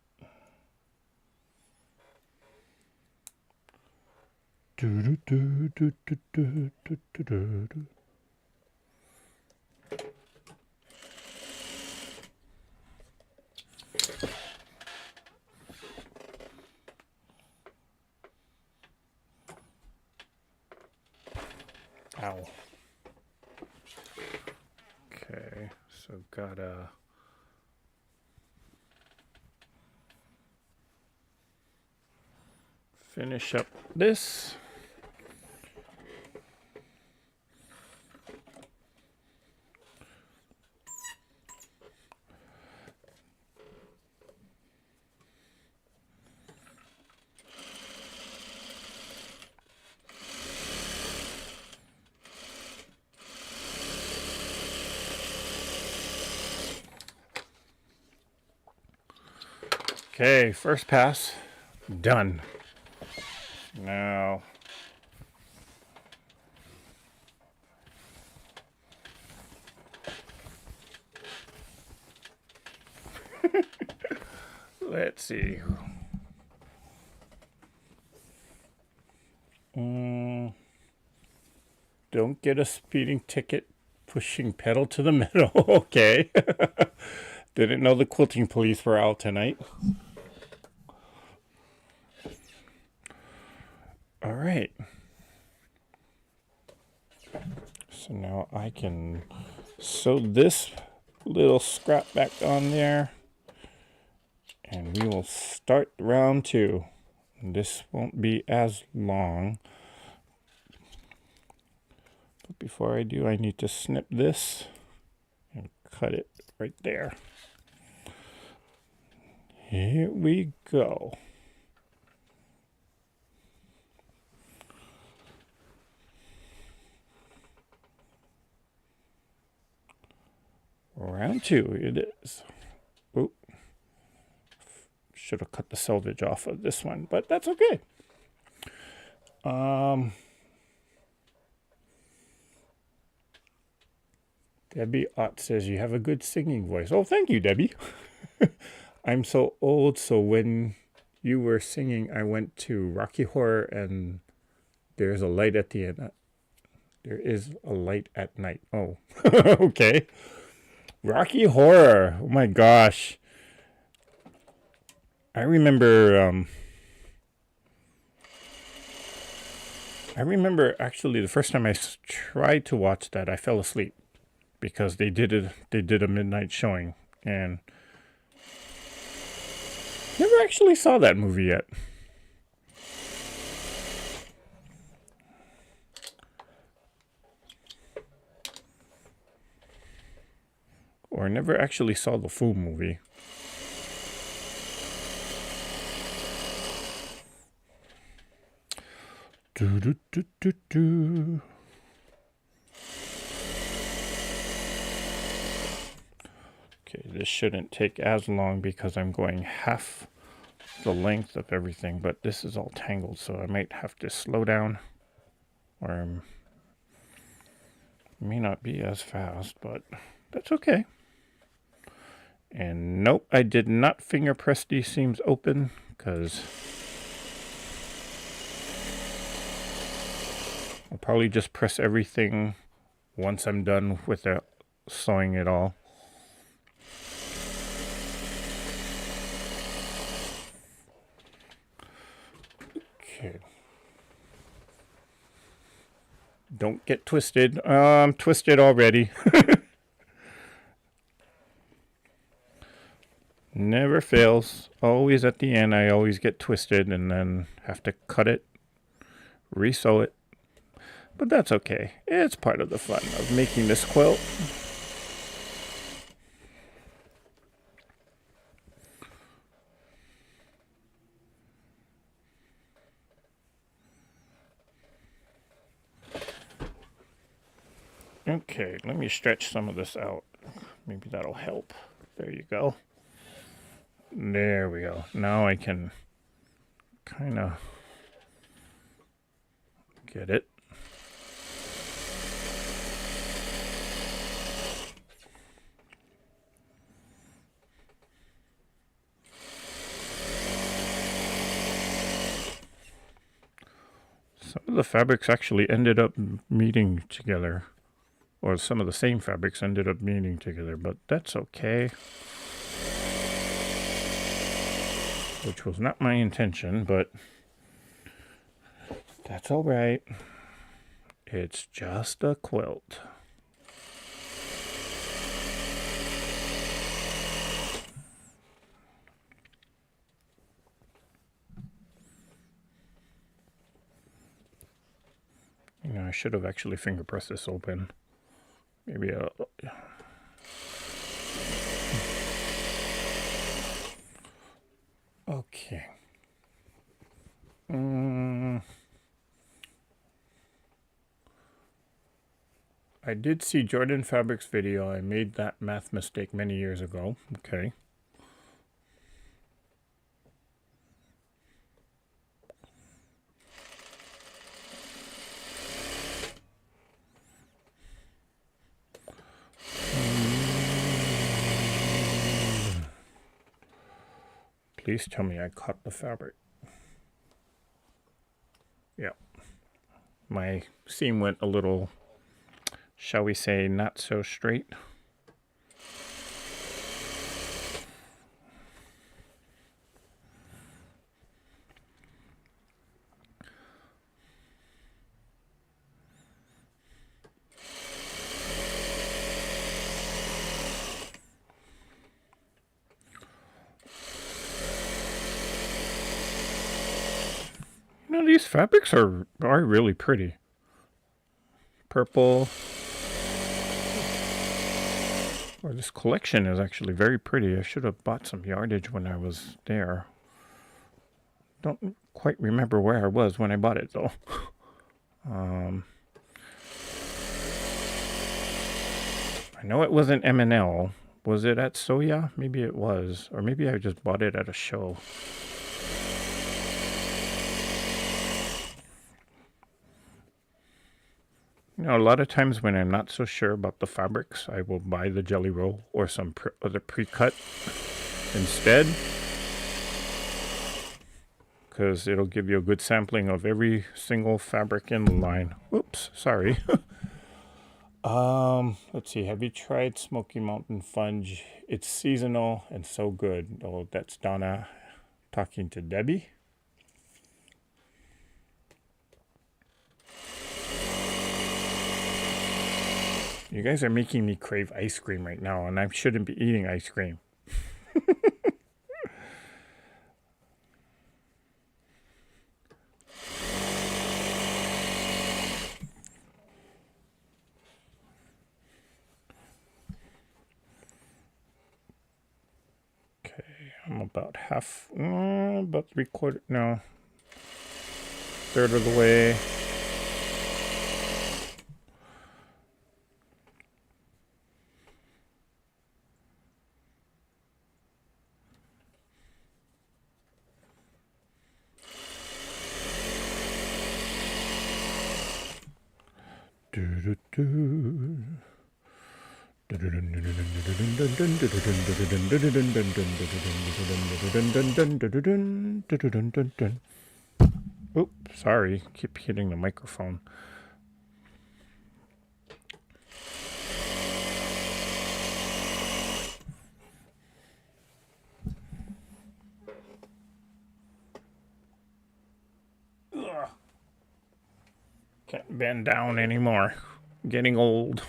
Ow. Okay, so gotta finish up this. Okay, first pass, done. Now, let's see. Don't get a speeding ticket pushing pedal to the metal. Okay. Didn't know the quilting police were out tonight. All right. So now I can sew this little scrap back on there. And we will start round 2. This won't be as long. But before I do, I need to snip this and cut it right there. Here we go. Round 2 it is. Oop. Should have cut the selvage off of this one, but that's okay. Debbie Ott says you have a good singing voice. Oh, thank you, Debbie. I'm so old, so when you were singing, I went to Rocky Horror, and there's a light at the end. There is a light at night. Oh, okay. Rocky Horror. Oh my gosh. I remember actually the first time I tried to watch that, I fell asleep because they did a midnight showing, and never actually saw that movie yet. Or never actually saw the full movie. Do, do, do, do, do. Okay, this shouldn't take as long because I'm going half the length of everything, but this is all tangled, so I might have to slow down, or may not be as fast, but that's okay. And nope, I did not finger press these seams open because I'll probably just press everything once I'm done with sewing it all. Okay. Don't get twisted. I'm twisted already. Never fails. Always at the end, I always get twisted and then have to cut it, resew it. But that's okay. It's part of the fun of making this quilt. Okay, let me stretch some of this out. Maybe that'll help. There you go. There we go. Now I can kind of get it. Some of the fabrics actually ended up meeting together. Or some of the same fabrics ended up meeting together, but that's okay. Which was not my intention, but that's all right. It's just a quilt. You know, I should have actually finger pressed this open. Maybe I'll... Okay. I did see Jordan Fabric's video. I made that math mistake many years ago. Okay. Please tell me I caught the fabric. Yeah. My seam went a little, shall we say, not so straight. You know, these fabrics are really pretty. Purple. Or this collection is actually very pretty. I should have bought some yardage when I was there. Don't quite remember where I was when I bought it though. I know it wasn't M&L. Was it at Soya? Maybe it was. Or maybe I just bought it at a show. You know, a lot of times when I'm not so sure about the fabrics, I will buy the Jellyroll or some other pre-cut instead. Because it'll give you a good sampling of every single fabric in the line. Oops, sorry. Let's see. Have you tried Smoky Mountain Fudge? It's seasonal and so good. Oh, that's Donna talking to Debbie. You guys are making me crave ice cream right now, and I shouldn't be eating ice cream. I'm about about 3/4, no, 1/3 of the way. Oops, sorry, keep hitting the microphone. Can't bend down anymore. Getting old.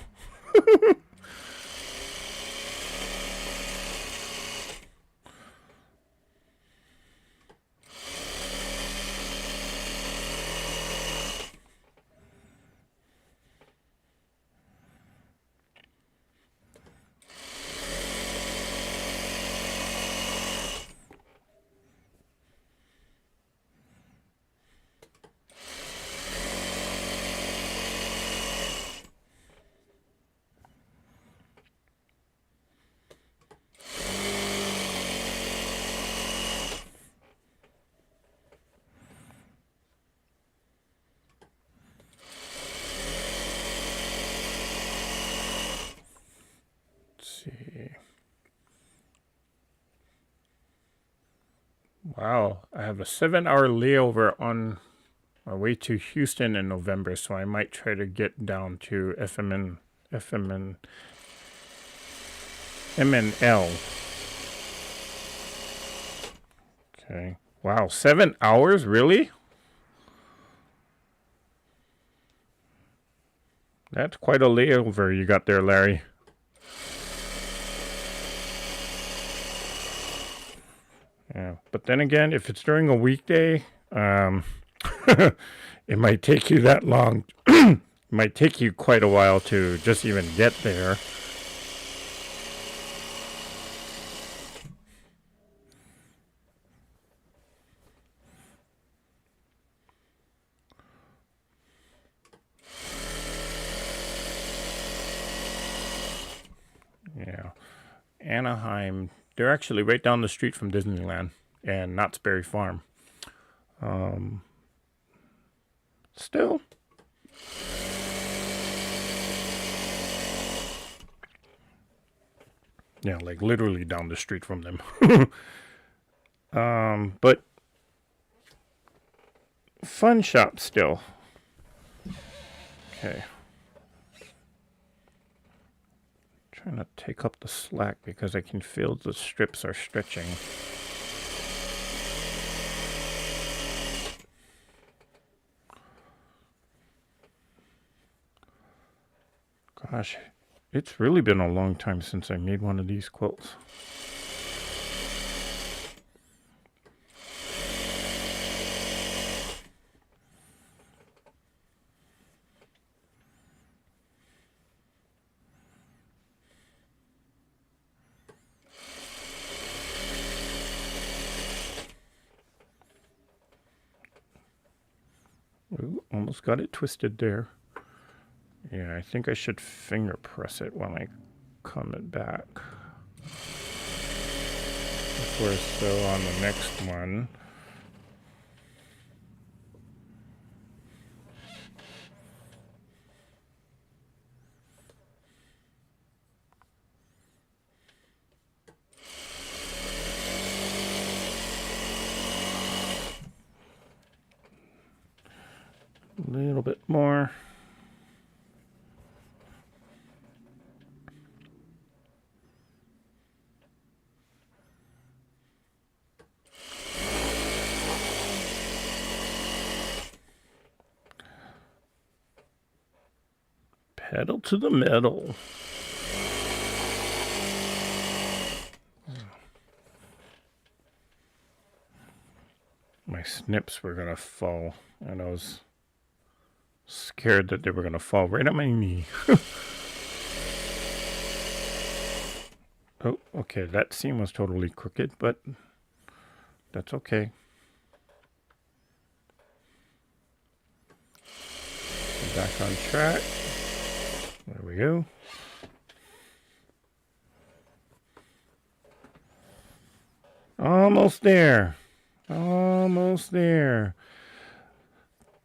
See. Wow, I have a 7-hour layover on my way to Houston in November, so I might try to get down to MNL. Okay. Wow, 7 hours? Really? That's quite a layover you got there, Larry. Yeah, but then again, if it's during a weekday, it might take you that long. It might take you quite a while to just even get there. Yeah. Anaheim, they're actually right down the street from Disneyland and Knott's Berry Farm. Still. Yeah, like literally down the street from them. But fun shop still. Okay. Trying to take up the slack because I can feel the strips are stretching. Gosh, it's really been a long time since I made one of these quilts. Ooh, almost got it twisted there. Yeah, I think I should finger press it when I come it back. Of course, so on the next one. A little bit more. Pedal to the metal. My snips were gonna fall, and I was scared that they were gonna fall right on my knee. Oh, okay, that seam was totally crooked, but that's okay. Back on track. There we go. Almost there. Almost there.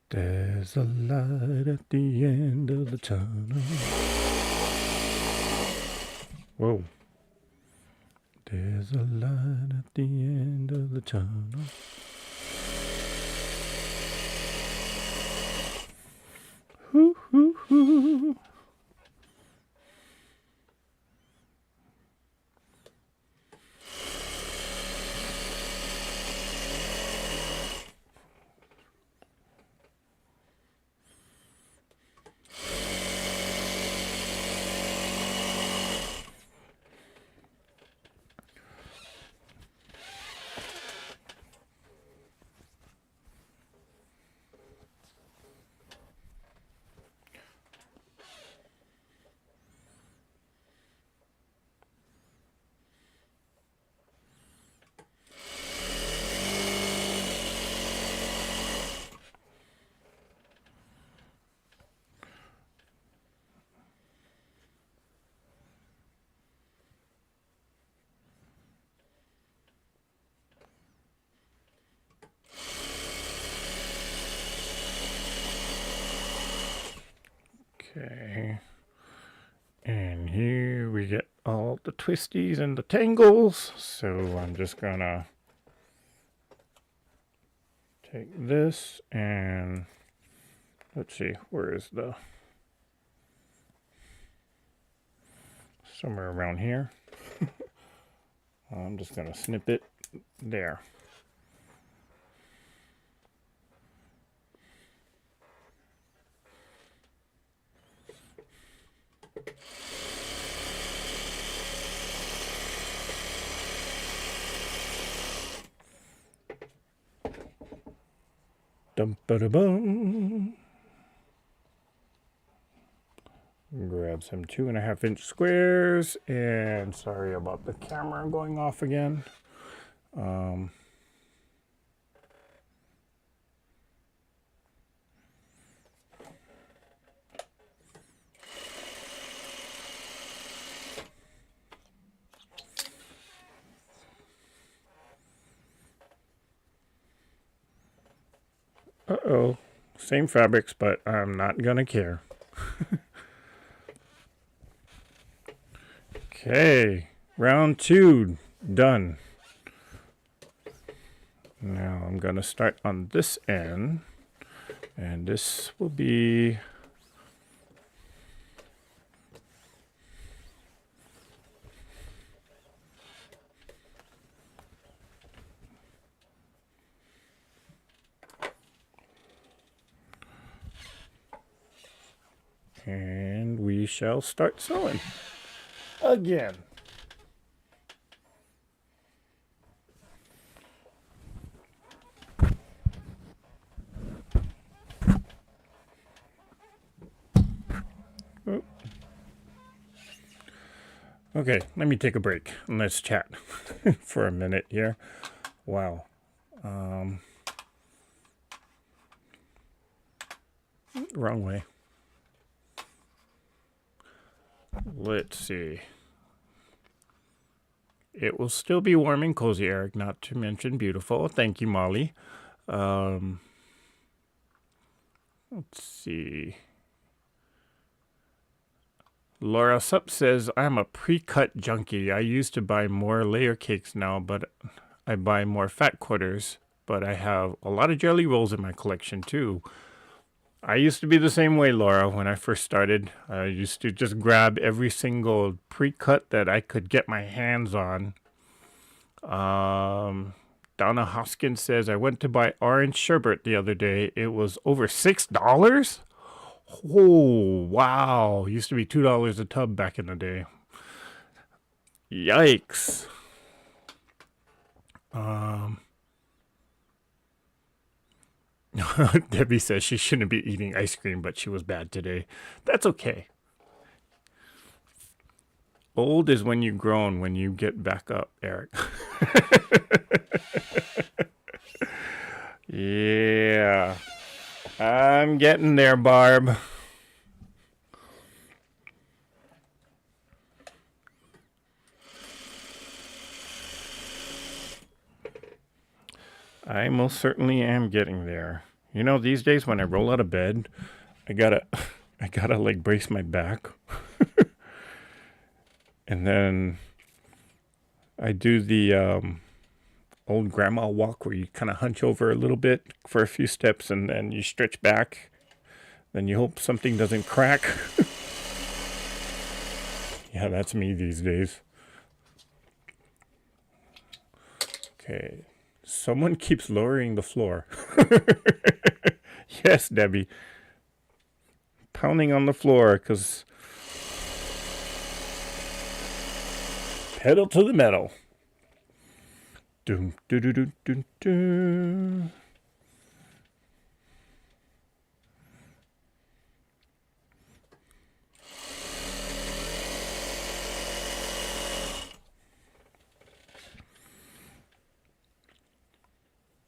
There's a light at the end of the tunnel. Whoa. There's a light at the end of the tunnel. Hoo, hoo, hoo. Okay. And here we get all the twisties and the tangles. So I'm just gonna take this and let's see, where is the, somewhere around here. I'm just gonna snip it there. Dum ba da bum. Grab some 2.5-inch squares, and sorry about the camera going off again. Uh-oh, same fabrics, but I'm not gonna care. Okay, round 2 done. Now I'm gonna start on this end, and this will be and we shall start sewing again. Oh. Okay, let me take a break and let's chat for a minute here. Wow. Wrong way. Let's see. It will still be warm and cozy, Eric, not to mention beautiful. Thank you, Molly. Let's see. Laura Sup says, I'm a pre-cut junkie. I used to buy more layer cakes now, but I buy more fat quarters. But I have a lot of jelly rolls in my collection, too. I used to be the same way, Laura, when I first started. I used to just grab every single pre-cut that I could get my hands on. Donna Hoskins says, I went to buy orange sherbet the other day. It was over $6? Oh, wow. Used to be $2 a tub back in the day. Yikes. Debbie says she shouldn't be eating ice cream, but she was bad today. That's okay. Old is when you've grown, when you get back up, Eric. Yeah. I'm getting there, Barb. I most certainly am getting there. You know, these days when I roll out of bed, I gotta like brace my back. And then I do the old grandma walk where you kind of hunch over a little bit for a few steps and then you stretch back. Then you hope something doesn't crack. Yeah, that's me these days. Okay. Someone keeps lowering the floor. Yes, Debbie. Pounding on the floor because pedal to the metal. Doom, doo, doo, doo, doo, doo.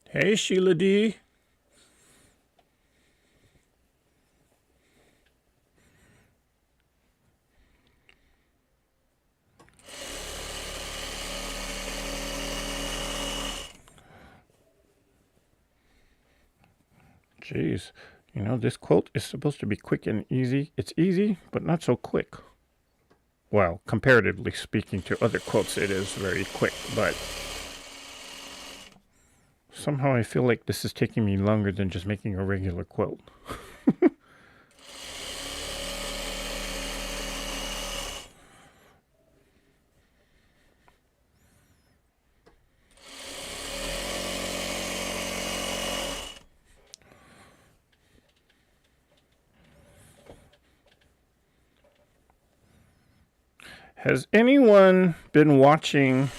Hey, Sheila D. Jeez. You know, this quilt is supposed to be quick and easy. It's easy, but not so quick. Well, comparatively speaking to other quilts, it is very quick, but somehow I feel like this is taking me longer than just making a regular quilt. Has anyone been watching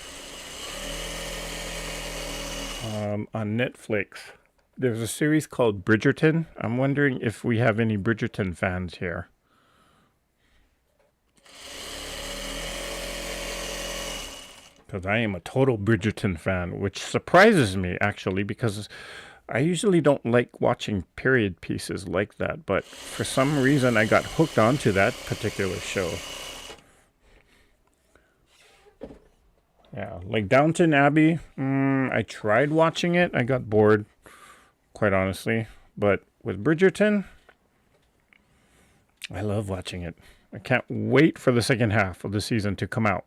on Netflix? There's a series called Bridgerton. I'm wondering if we have any Bridgerton fans here. Because I am a total Bridgerton fan, which surprises me actually, because I usually don't like watching period pieces like that, but for some reason I got hooked onto that particular show. Yeah, like Downton Abbey, I tried watching it. I got bored, quite honestly. But with Bridgerton, I love watching it. I can't wait for the second half of the season to come out.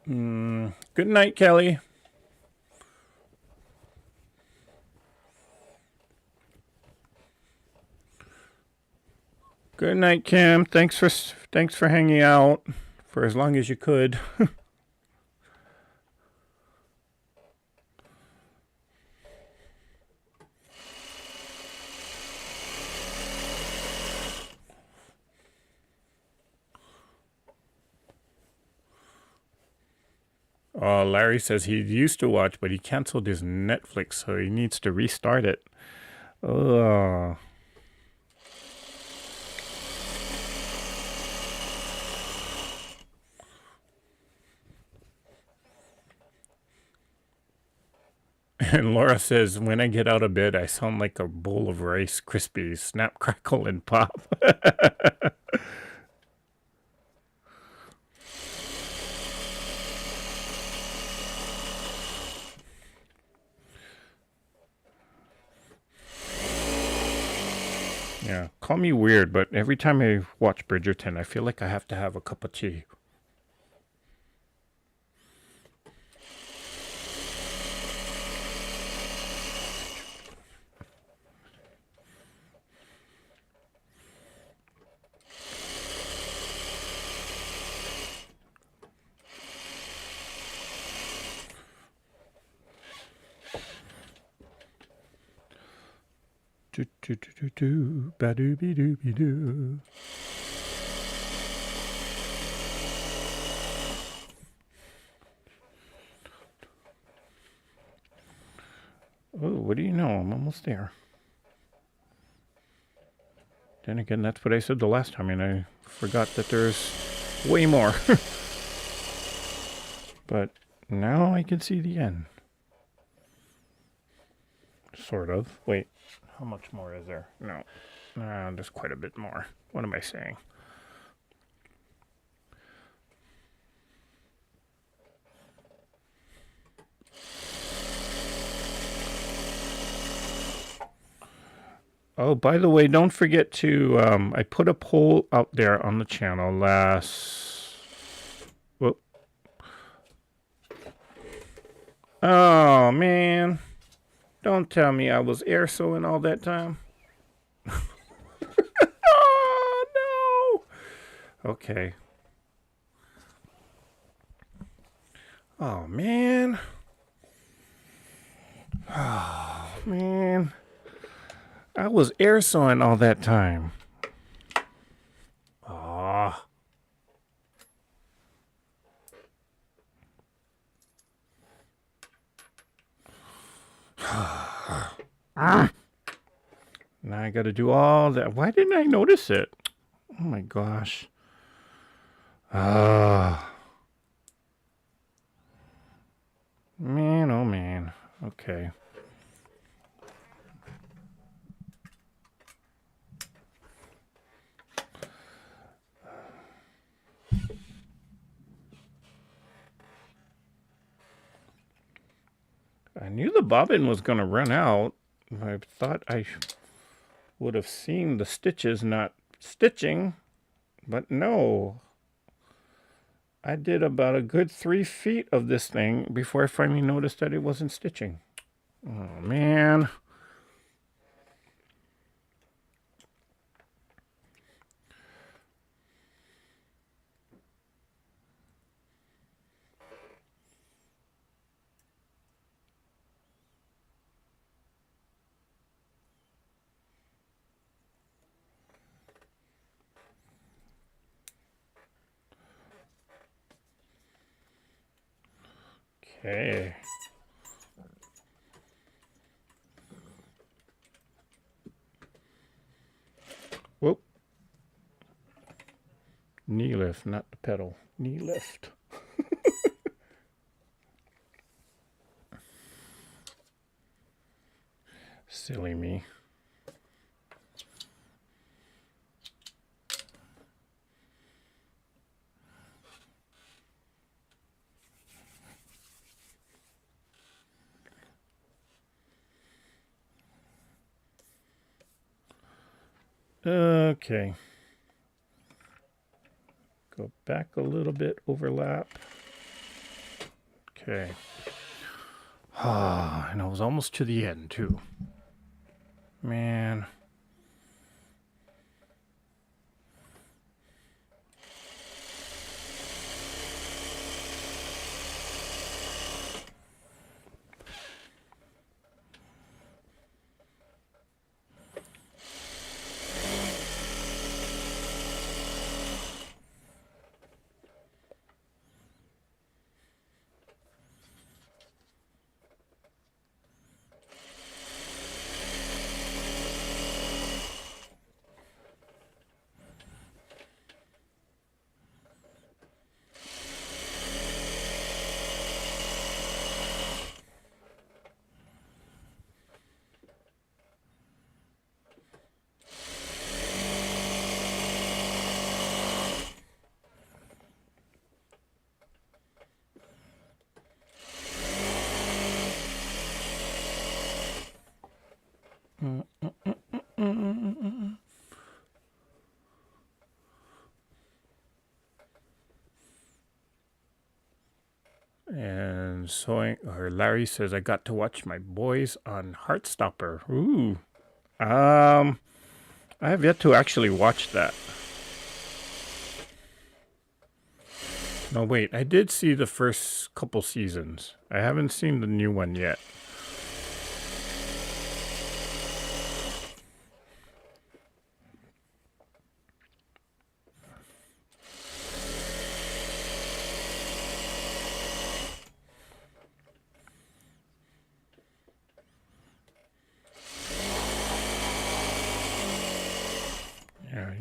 Good night, Kelly. Good night, Kim. Thanks for hanging out for as long as you could. Larry says he used to watch, but he canceled his Netflix, so he needs to restart it. Ugh. And Laura says, when I get out of bed, I sound like a bowl of Rice Krispies. Snap, crackle, and pop. Yeah, call me weird, but every time I watch Bridgerton, I feel like I have to have a cup of tea. Do do do do do, ba doo be doo be doo. Oh, what do you know? I'm almost there. Then again, that's what I said the last time, and I forgot that there's way more. But now I can see the end. Sort of. Wait, how much more is there? No. There's quite a bit more. What am I saying? Oh, by the way, don't forget to, I put a poll out there on the channel last... Whoop. Oh, man. Don't tell me I was air sewing all that time. Oh, no. Okay. Oh, man. Oh, man. I was air sewing all that time. Ah. Now I gotta do all that. Why didn't I notice it? Oh my gosh. Ah. Man, oh man. Okay. I knew the bobbin was going to run out. I thought I would have seen the stitches not stitching, but no. I did about a good 3 feet of this thing before I finally noticed that it wasn't stitching. Oh, man. Okay. Whoop. Knee lift, not the pedal. Knee lift. Silly me. Okay. Go back a little bit, overlap. Okay. Ah, and I was almost to the end, too. Man. And Larry says I got to watch my boys on Heartstopper. Ooh. I have yet to actually watch that. No, wait. I did see the first couple seasons. I haven't seen the new one yet.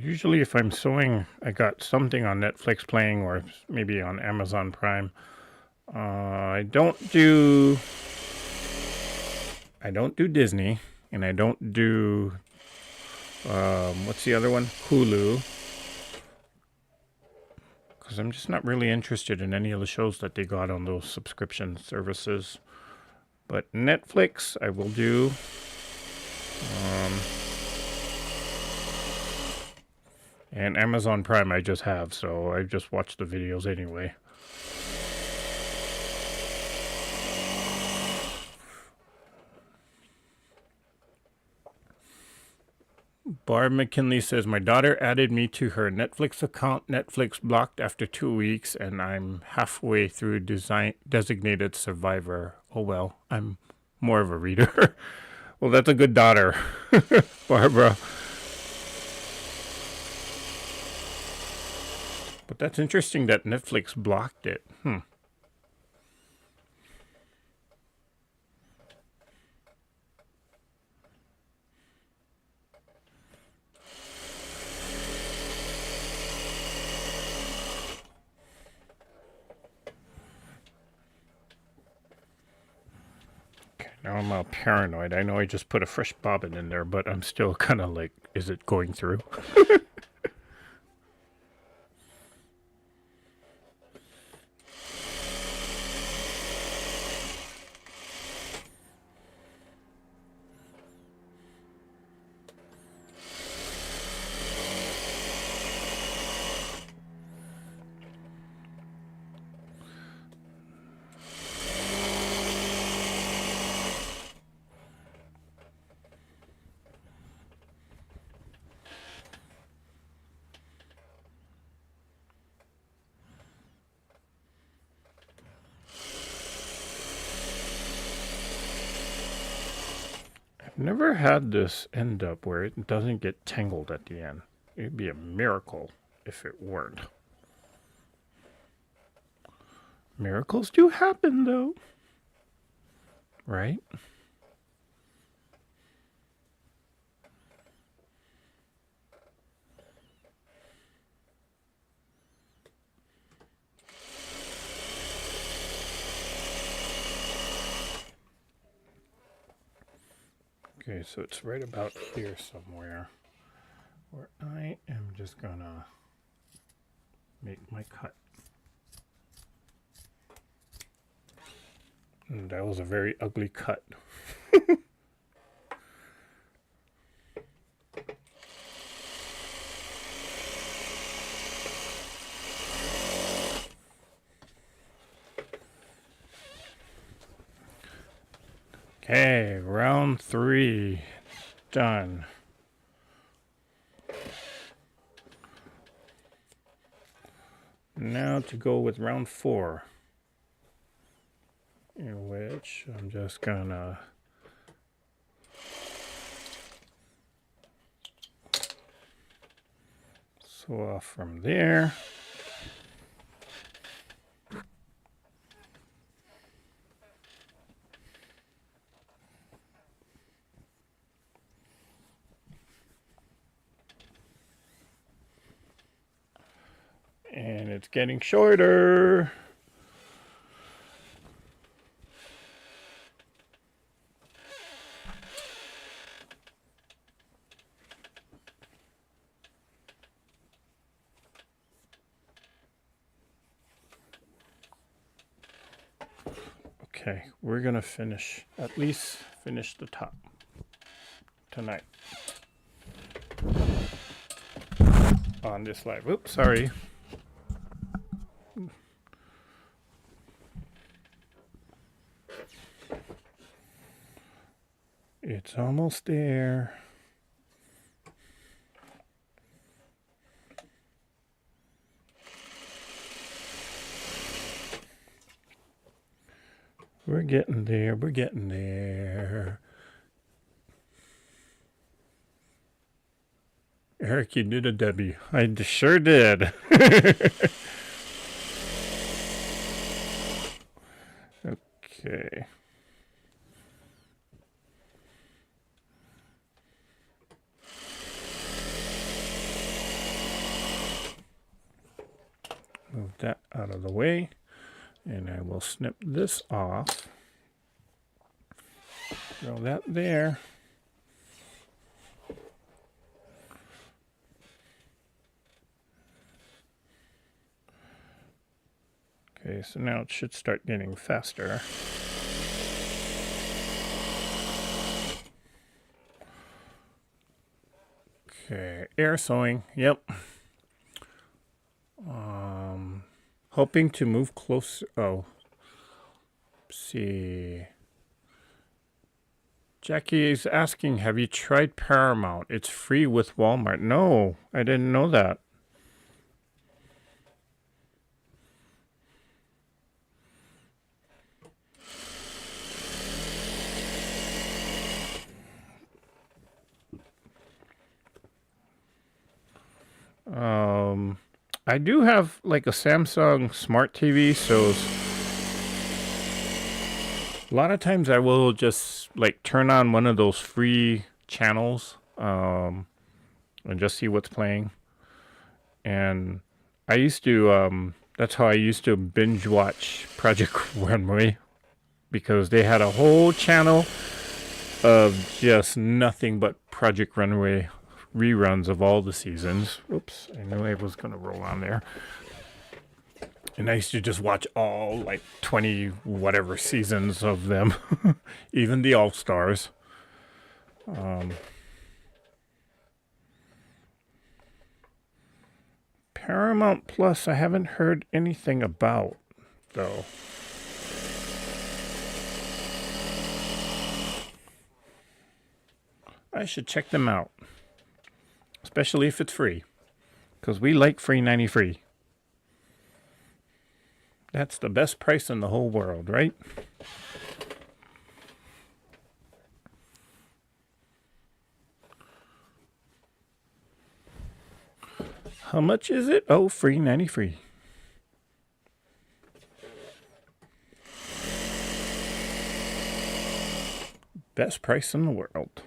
Usually if I'm sewing, I got something on Netflix playing or maybe on Amazon Prime. I don't do Disney, and I don't do what's the other one? Hulu. Because I'm just not really interested in any of the shows that they got on those subscription services. But Netflix, I will do. And Amazon Prime I just have, so I just watch the videos anyway. Barb McKinley says, my daughter added me to her Netflix account. Netflix blocked after 2 weeks, and I'm halfway through Designated Survivor. Oh, well, I'm more of a reader. Well, that's a good daughter, Barbara. But that's interesting that Netflix blocked it. Okay, now I'm all paranoid. I know I just put a fresh bobbin in there, but I'm still kind of like, is it going through? Never had this end up where it doesn't get tangled at the end. It'd be a miracle if it weren't. Miracles do happen, though. Right? Okay, so it's right about here somewhere where I am just gonna make my cut. And that was a very ugly cut. Okay, round 3 done. Now to go with round 4, in which I'm just gonna sew off from there. And it's getting shorter. Okay, we're gonna at least finish the top tonight on this live. Oops, sorry. It's almost there. We're getting there. We're getting there. Eric, you did a Debbie. I sure did. Okay. Move that out of the way. And I will snip this off. Throw that there. Okay, so now it should start getting faster. Okay, air sewing, yep. Hoping to move closer. Oh, see. Jackie is asking, have you tried Paramount? It's free with Walmart. No, I didn't know that. I do have like a Samsung Smart TV, so a lot of times I will just like turn on one of those free channels and just see what's playing. And I used to, that's how I used to binge watch Project Runway, because they had a whole channel of just nothing but Project Runway reruns of all the seasons. Whoops, I knew I was going to roll on there. And I used to just watch all like 20 whatever seasons of them, even the All-Stars. Paramount Plus, I haven't heard anything about, though. I should check them out. Especially if it's free. Because we like free 90 free. That's the best price in the whole world, right? How much is it? Oh, free, 90 free. Best price in the world.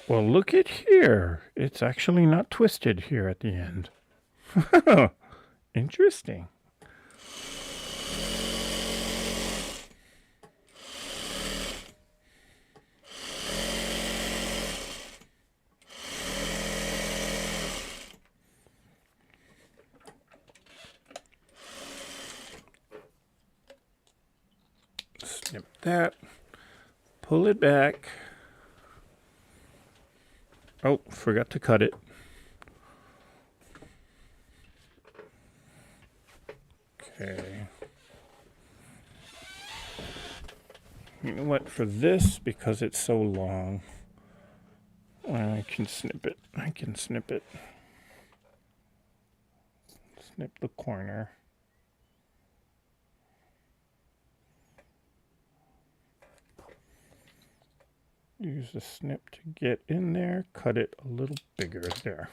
Well, look at here. It's actually not twisted here at the end. Interesting. Snip that. Pull it back. Oh, forgot to cut it. Okay. You know what? For this, because it's so long, I can snip it. Snip the corner. Use the snip to get in there. Cut it a little bigger there.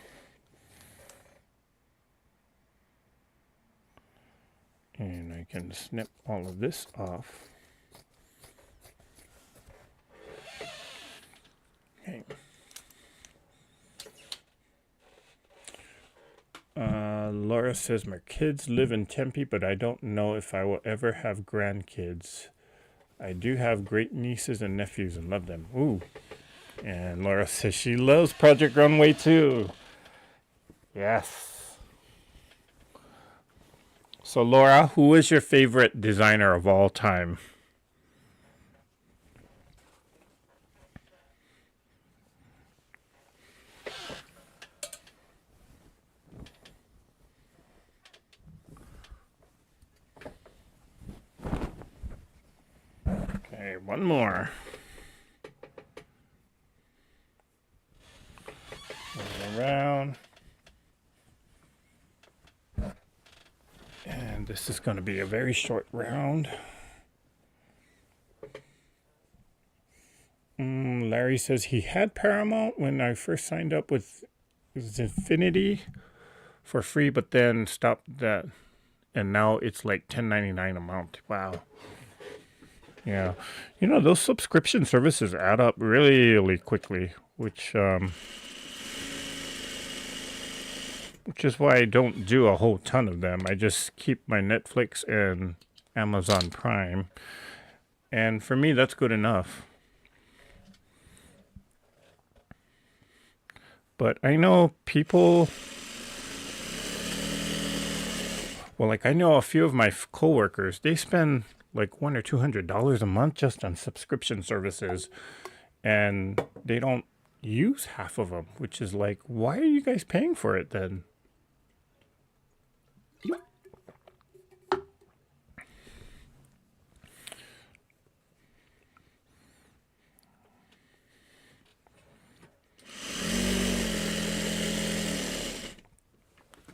And I can snip all of this off. Okay. Laura says, my kids live in Tempe, but I don't know if I will ever have grandkids. I do have great nieces and nephews and love them. Ooh. And Laura says she loves Project Runway too. Yes. So Laura, who is your favorite designer of all time? Okay, one more. Around. And this is going to be a very short round. Larry says he had Paramount when I first signed up with Infinity for free, but then stopped that. And now it's like $10.99 a month. Wow. Yeah. You know, those subscription services add up really quickly, which is why I don't do a whole ton of them. I just keep my Netflix and Amazon Prime. And for me, that's good enough. But I know people, well, like I know a few of my coworkers, they spend like $100 or $200 a month just on subscription services, and they don't use half of them, which is like, why are you guys paying for it then?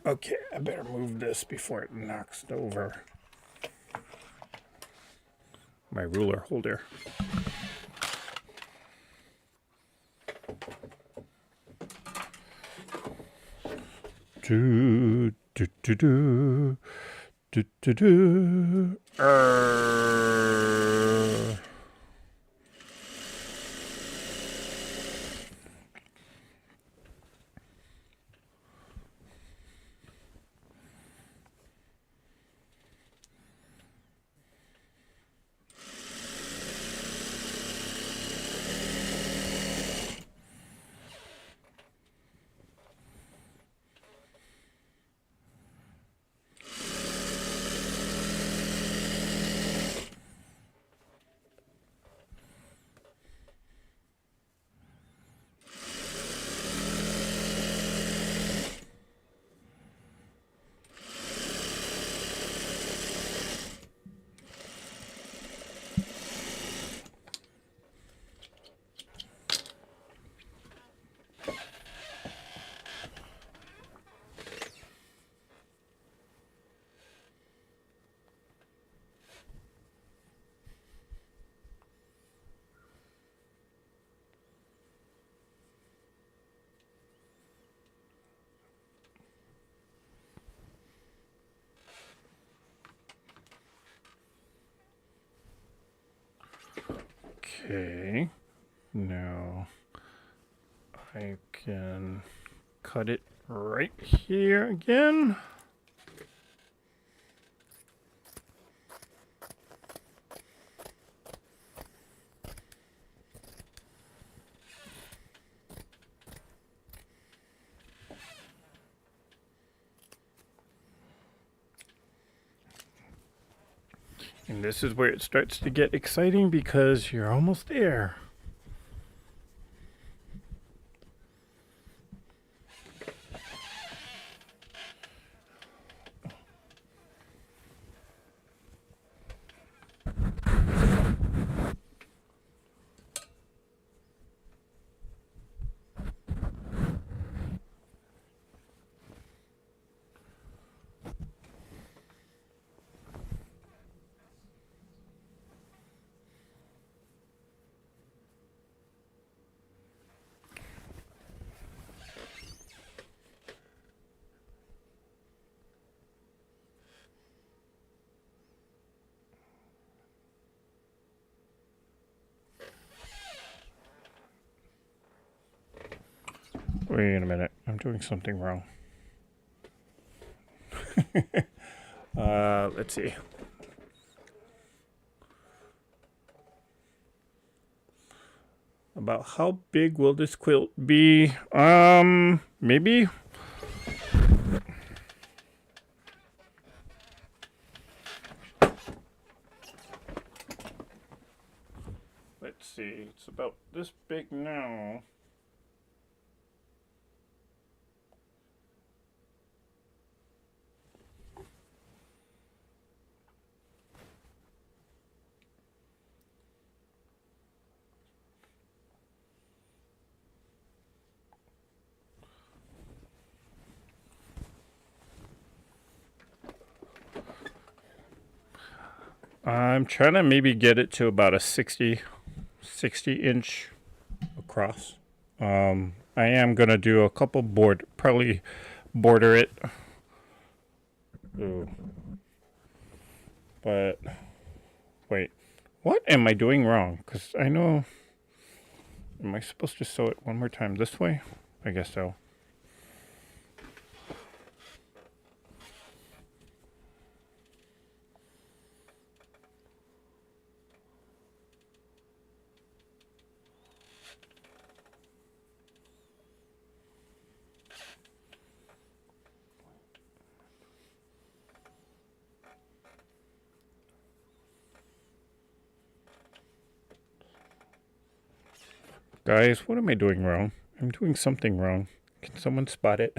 Okay, I better move this before it knocks over my ruler holder. Do do do do do do do. Okay. Now I can cut it right here again. And this is where it starts to get exciting because you're almost there. Wait a minute, I'm doing something wrong. Let's see. About how big will this quilt be? Maybe. Let's see, it's about this big now. I'm trying to maybe get it to about a 60 inch across. I am going to do a couple probably border it. Ooh. But, wait, what am I doing wrong? Because I know, am I supposed to sew it one more time this way? I guess so. Guys, what am I doing wrong? I'm doing something wrong. Can someone spot it?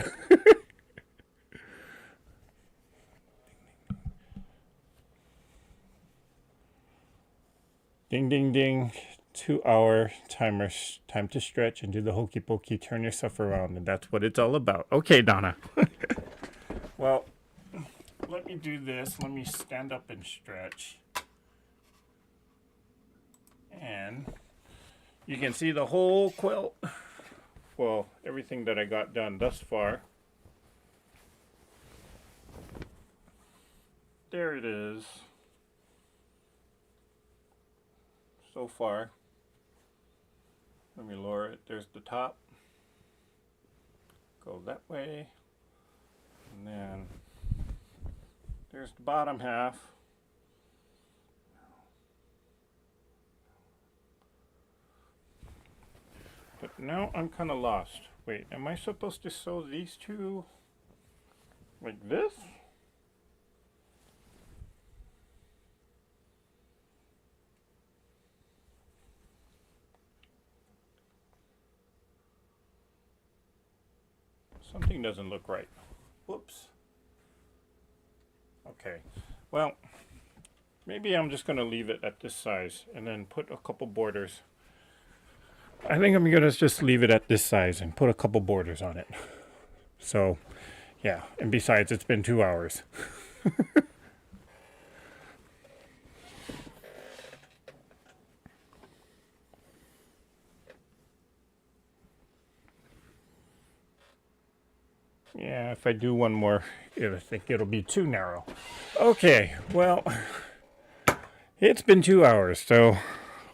Ding, ding, ding. 2-hour timer. Time to stretch and do the hokey pokey. Turn yourself around. And that's what it's all about. Okay, Donna. Well, let me do this. Let me stand up and stretch. And you can see the whole quilt. Well, everything that I got done thus far. There it is. So far. Let me lower it. There's the top. Go that way. And then there's the bottom half. But now I'm kind of lost. Wait, am I supposed to sew these two like this? Something doesn't look right. Whoops. Okay, well, maybe I'm just going to leave it at this size and then put a couple borders. I think I'm going to just leave it at this size and put a couple borders on it. So, yeah, and besides, it's been 2 hours. Yeah, if I do one more, I think it'll be too narrow. Okay, well, it's been 2 hours, so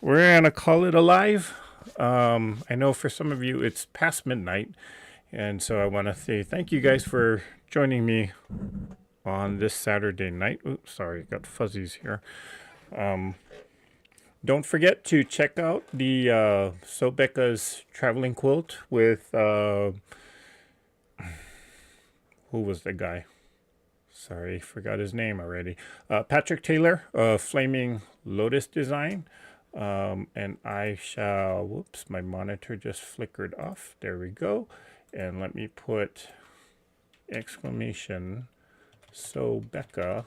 we're gonna call it a live. I know for some of you it's past midnight, and so I want to say thank you guys for joining me on this Saturday night. Oops, sorry, got fuzzies here. Don't forget to check out the Sobeka's traveling quilt with who was the guy? Sorry, forgot his name already. Patrick Taylor, Flaming Lotus Design. And I shall, whoops, my monitor just flickered off. There we go. And let me put exclamation Sobeka.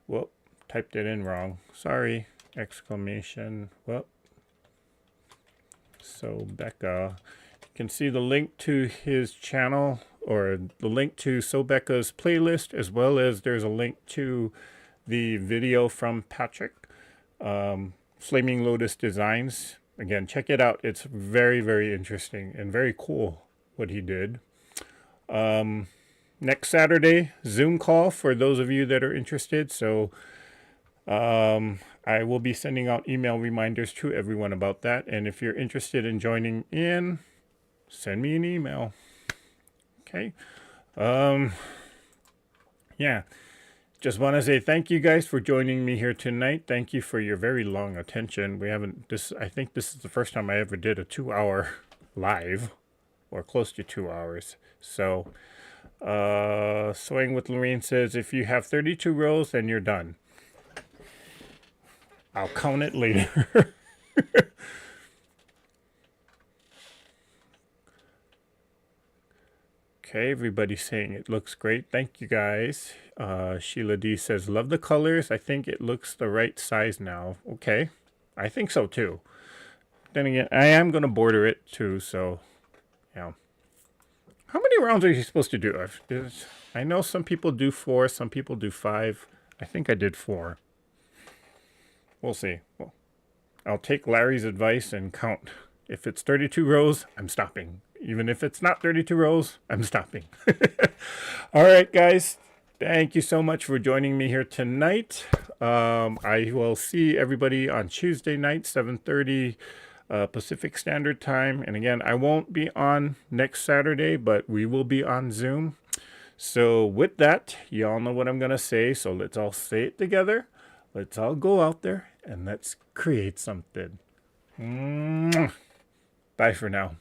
Whoop, typed it in wrong. Sorry. Exclamation, whoop. Sobeka. You can see the link to his channel, or the link to Sobeka's playlist, as well as there's a link to the video from Patrick. Flaming Lotus Designs. Again, check it out. It's very, very interesting and very cool what he did. Next Saturday, Zoom call for those of you that are interested. So I will be sending out email reminders to everyone about that. And if you're interested in joining in, send me an email. Okay. Yeah. Just want to say thank you guys for joining me here tonight. Thank you for your very long attention. I think this is the first time I ever did a 2-hour live, or close to 2 hours. So, Swing with Lorraine says, if you have 32 rows, then you're done. I'll count it later. Okay, everybody's saying it looks great. Thank you guys. Sheila D says, love the colors. I think it looks the right size now. Okay, I think so too. Then again, I am going to border it too, so yeah. How many rounds are you supposed to do? I know some people do 4, some people do 5. I think I did 4. We'll see. Well, I'll take Larry's advice and count. If it's 32 rows, I'm stopping. Even if it's not 32 rows, I'm stopping. All right, guys. Thank you so much for joining me here tonight. I will see everybody on Tuesday night, 7:30 Pacific Standard Time. And again, I won't be on next Saturday, but we will be on Zoom. So with that, y'all know what I'm going to say. So let's all say it together. Let's all go out there and let's create something. Bye for now.